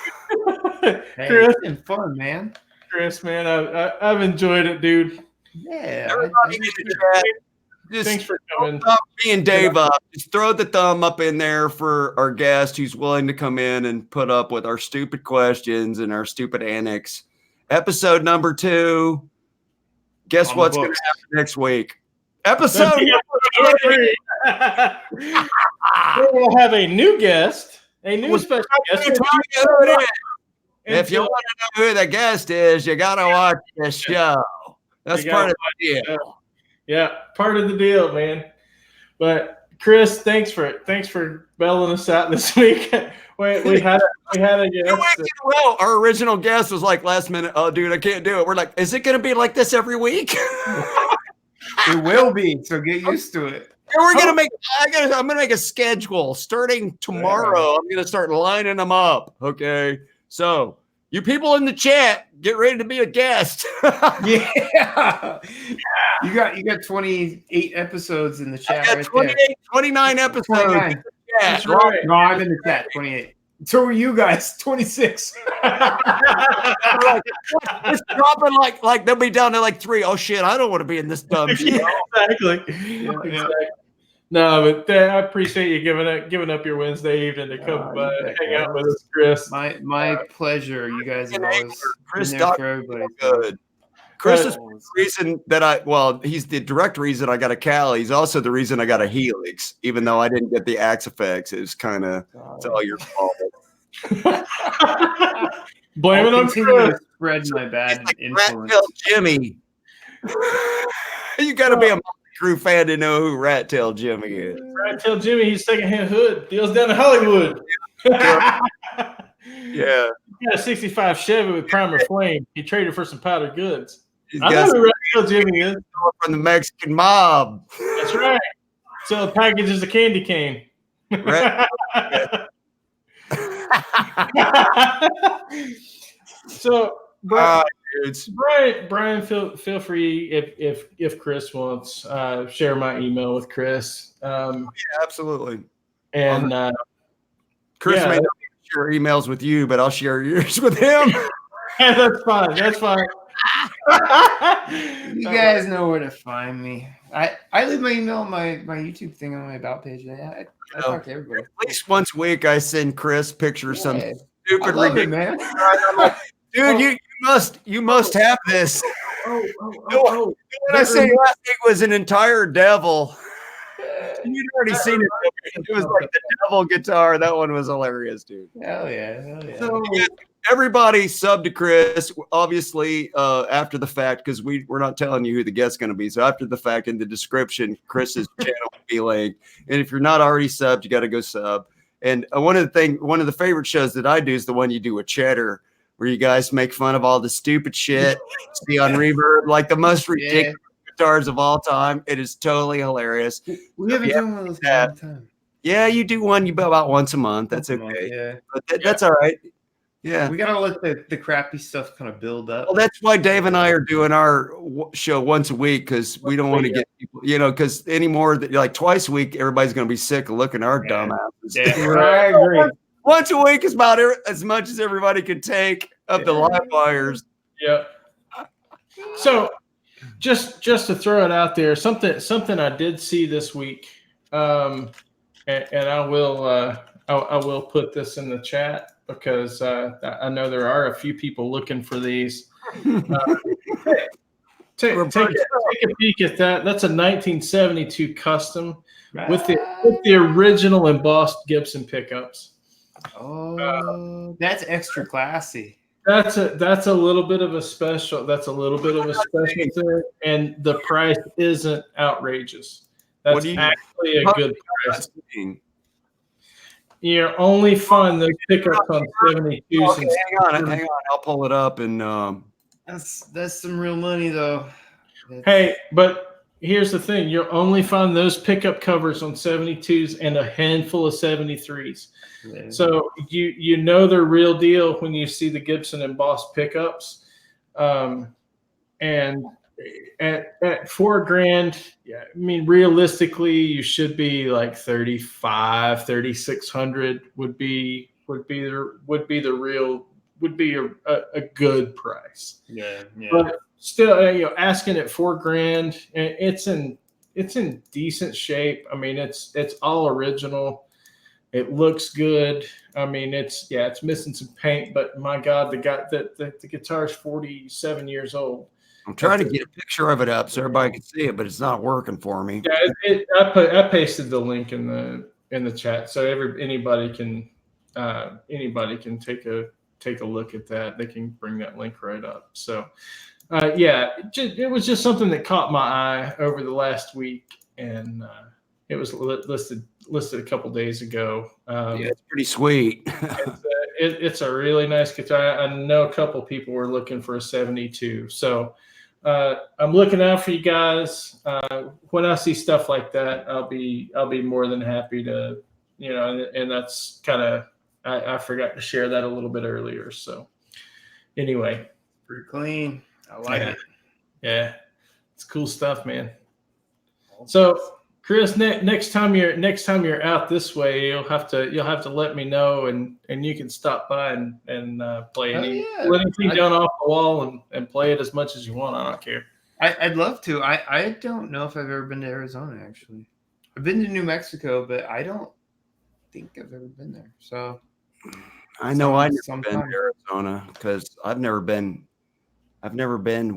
Hey, Chris, it's been fun, man. Chris, man, I've enjoyed it, dude. Yeah. Everybody in the chat, Thanks just for coming. thumb me and Dave up. Just throw the thumb up in there for our guest who's willing to come in and put up with our stupid questions and our stupid antics. Episode number 2. Guess On the what's going to books. happen next week? Episode number 3. We'll have a new guest, a new special guest. If you want to know who the guest is, you got to watch this show. That's part of the deal. Yeah, part of the deal, man. But Chris, thanks for bailing us out this week. we had a guest. Well, our original guest was like last minute. Oh, dude, I can't do it. We're like, is it going to be like this every week? It will be. So get used to it. And we're gonna make. I'm gonna make a schedule starting tomorrow. I'm gonna start lining them up. Okay, so you people in the chat, get ready to be a guest. Yeah. You got 28 episodes in the chat. I got 28, 29 episodes. 29. That's right. No, I'm in the chat. 28. So are you guys. 26. It's dropping like they'll be down to like 3. Oh shit, I don't want to be in this dumb shit. Exactly. No, but I appreciate you giving up your Wednesday evening to come hang out with us, Chris. My pleasure. You guys have always Chris been there for Doctor, everybody. good. Chris is the reason that he's the direct reason I got a Cal. He's also the reason I got a Helix, even though I didn't get the Axe effects. It was kind of, it's all your fault. Blame it on continue Chris. to spread my bad Like influence. Rat-tailed Jimmy. You got to be a Crew fan to know who Rat-tailed Jimmy is. Rat-tail Jimmy, he's secondhand hood. Deals down in Hollywood. Yeah. He got a 65 Chevy with primer flame. He traded for some powdered goods. He's I got know who Rat-tail Jimmy is. from the Mexican mob. That's right. Selling packages of candy cane. Rat- So, Brian, dudes. Brian, feel free if Chris wants share my email with Chris. Yeah, absolutely. And Chris may not share emails with you, but I'll share yours with him. yeah, that's fine. That's fine. You guys know where to find me. I leave my email on my YouTube thing on my about page. I talk to everybody. At least once a week, I send Chris pictures of some I stupid, love it, ridiculous. man. I'm like, dude, you must have this. Oh. When I say last week was an entire devil, you'd already seen it. It was like the devil guitar. That one was hilarious, dude. Hell yeah. So, Everybody sub to Chris, obviously, after the fact, because we're not telling you who the guest's going to be. So after the fact, in the description, Chris's channel will be linked. And if you're not already subbed, you got to go sub. And one of the favorite shows that I do is the one you do with Cheddar, where you guys make fun of all the stupid shit, see on Reverb, like the most ridiculous guitars of all time. It is totally hilarious. We haven't done one of those in a long time. Yeah, you do one about once a month. That's Once a month, okay. yeah. But that's all right. Yeah. We gotta let the crappy stuff kind of build up. Well, that's why Dave and I are doing our show once a week, because we don't want to get people, because anymore, like twice a week, everybody's going to be sick of looking at our dumb asses. Yeah, I agree. Once a week is about as much as everybody can take of the live wires. yeah. So, just to throw it out there, something I did see this week, and I will put this in the chat, because I know there are a few people looking for these. Take a peek at that. That's a 1972 custom with the original embossed Gibson pickups. Oh, that's extra classy. That's a little bit of a special. That's a little bit of a special thing, and the price isn't outrageous. That's actually a good price. You only find those pickups on 72s. Okay, hang on. I'll pull it up and. That's some real money though. Hey, but here's the thing: you'll only find those pickup covers on 72s and a handful of 73s. Yeah. So you know they're real deal when you see the Gibson embossed pickups, and at $4,000, yeah, I mean realistically you should be like 3,600 would be the would be a good price. Yeah. But still, asking it $4,000, and it's in decent shape. I mean, it's all original. It looks good. I mean, it's missing some paint, but my God, the guitar's 47 years old. I'm trying to get a picture of it up so everybody can see it, but it's not working for me. Yeah, I pasted the link in the chat, so anybody can take a look at that. They can bring that link right up. So, it was just something that caught my eye over the last week, and it was listed a couple days ago. It's pretty sweet. It's a really nice guitar. I know a couple people were looking for a 72, so I'm looking out for you guys. When I see stuff like that, I'll be more than happy to, and that's kind of, I forgot to share that a little bit earlier. So anyway, pretty clean. I like it. Yeah, it's cool stuff, man. So Chris, next time you're out this way, you'll have to let me know, and you can stop by and play anything down off the wall and play it as much as you want. I don't care. I'd love to. I don't know if I've ever been to Arizona, actually. I've been to New Mexico, but I don't think I've ever been there. So I know I've never been to Arizona because I've never been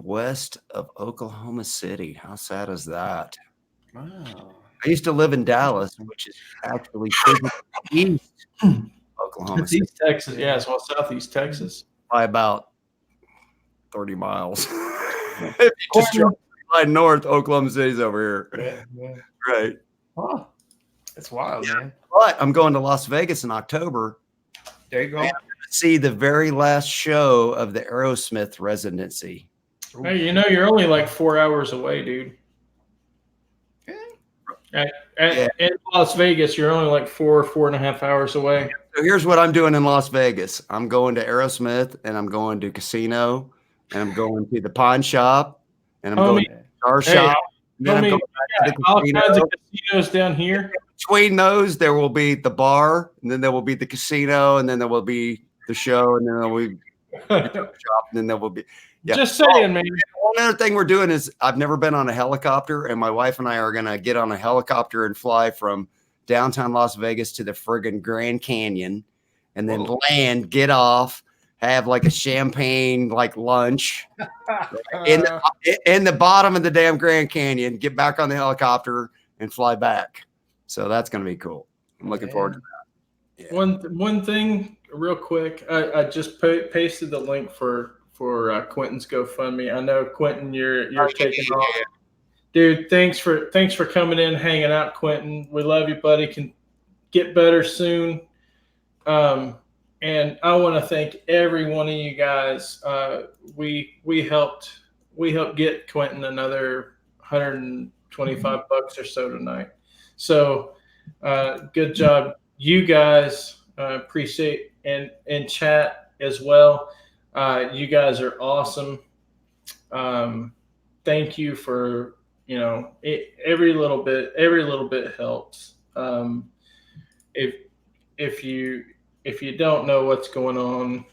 west of Oklahoma City. How sad is that? Wow. I used to live in Dallas, which is actually east Oklahoma City. East Texas, yeah, it's southeast Texas. By about 30 miles. If you just drive north, Oklahoma City's over here. Yeah. Right. Oh, that's wild, man. But I'm going to Las Vegas in October. There you go. To see the very last show of the Aerosmith residency. Hey, you're only like 4 hours away, dude. In Las Vegas, you're only like 4.5 hours away. So here's what I'm doing in Las Vegas. I'm going to Aerosmith, and I'm going to casino, and I'm going to the pawn shop, and I'm going to the car shop. And then I'm going back to the all casino. kinds of casinos down here. Between those, there will be the bar, and then there will be the casino, and then there will be the show, and then there will be the shop, and then there will be. Yeah. Just saying, man. One other thing we're doing is I've never been on a helicopter, and my wife and I are going to get on a helicopter and fly from downtown Las Vegas to the friggin' Grand Canyon, and then land, get off, have like a champagne like lunch in the bottom of the damn Grand Canyon, get back on the helicopter and fly back. So that's going to be cool. I'm looking forward to that. Yeah. One thing real quick, I just pasted the link for Quentin's GoFundMe. I know, Quentin, you're taking off. Dude, thanks for coming in, hanging out, Quentin. We love you, buddy. Can get better soon. And I want to thank every one of you guys. We helped get Quentin another $125 or so tonight. So good job, you guys. Appreciate and chat as well. You guys are awesome. Thank you for every little bit helps. If you don't know what's going on,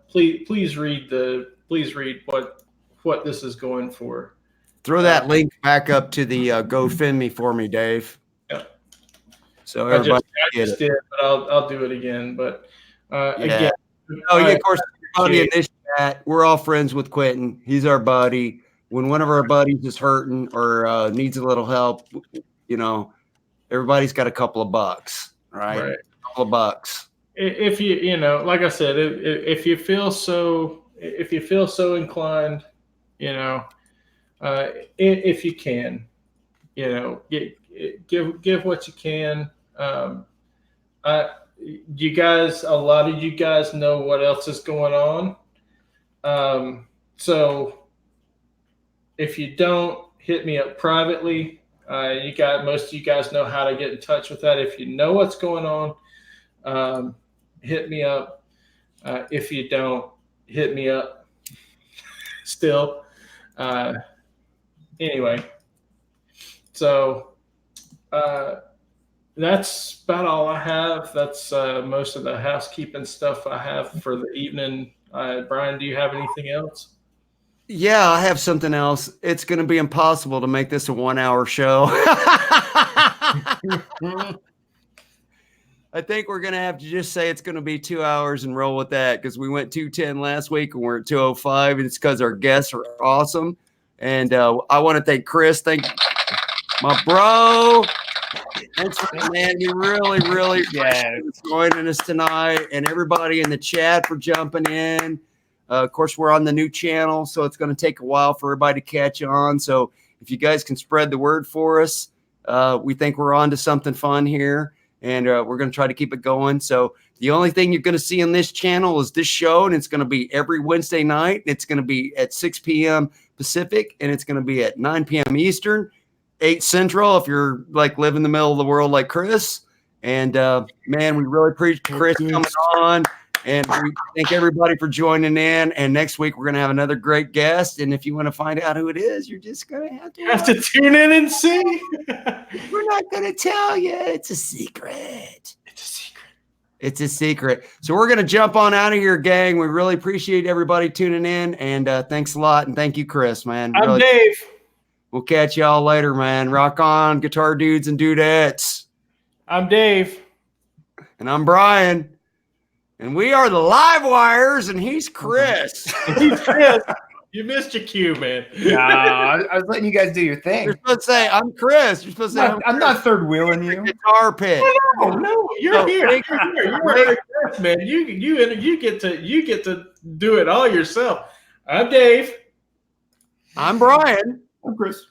please read what this is going for. Throw that link back up to the GoFundMe for me, Dave. Yeah. So everybody I just did, but I'll do it again. But again. Oh yeah, of course. Everybody in this chat, we're all friends with Quentin. He's our buddy. When one of our buddies is hurting or needs a little help, everybody's got a couple of bucks, right? A couple of bucks. If like I said, if you feel so inclined, if you can, give what you can. You guys, a lot of you guys know what else is going on. So if you don't, hit me up privately. Most of you guys know how to get in touch with that. If you know what's going on, hit me up. If you don't, hit me up still. Anyway, so That's about all I have. That's most of the housekeeping stuff I have for the evening. Brian, do you have anything else? Yeah, I have something else. It's going to be impossible to make this a 1 hour show. I think we're going to have to just say it's going to be 2 hours and roll with that because we went 210 last week and we're at 205. And it's because our guests are awesome. And I want to thank Chris. Thank my bro. Thanks, man. We really appreciate you joining us tonight, and everybody in the chat for jumping in. Of course, we're on the new channel, so it's going to take a while for everybody to catch on. So if you guys can spread the word for us, we think we're on to something fun here, and we're going to try to keep it going. So the only thing you're going to see on this channel is this show, and it's going to be every Wednesday night. It's going to be at 6 p.m. Pacific, and it's going to be at 9 p.m. Eastern. 8 Central if you're like live in the middle of the world like Chris. And man, we really appreciate Chris coming on, and we thank everybody for joining in. And next week we're gonna have another great guest. And if you want to find out who it is, you're just gonna have to tune in and see. We're not gonna tell you. It's a secret. It's a secret. So we're gonna jump on out of here, gang. We really appreciate everybody tuning in, and thanks a lot. And thank you, Chris, man. I'm Dave. We'll catch y'all later, man. Rock on, guitar dudes and dudettes. I'm Dave. And I'm Brian. And we are the Live Wires, and he's Chris. He's Chris. You missed your cue, man. Nah, I was letting you guys do your thing. You're supposed to say, I'm Chris. You're supposed to say, I'm not third wheeling you. Guitar pick. No, you're here. You're here, man. You get to do it all yourself. I'm Dave. I'm Brian. I'm Chris.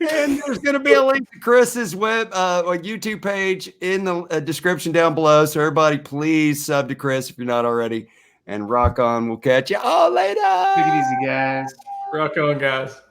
And there's going to be a link to Chris's web YouTube page in the description down below. So everybody, please sub to Chris if you're not already. And rock on. We'll catch you all later. Take it easy, guys. Rock on, guys.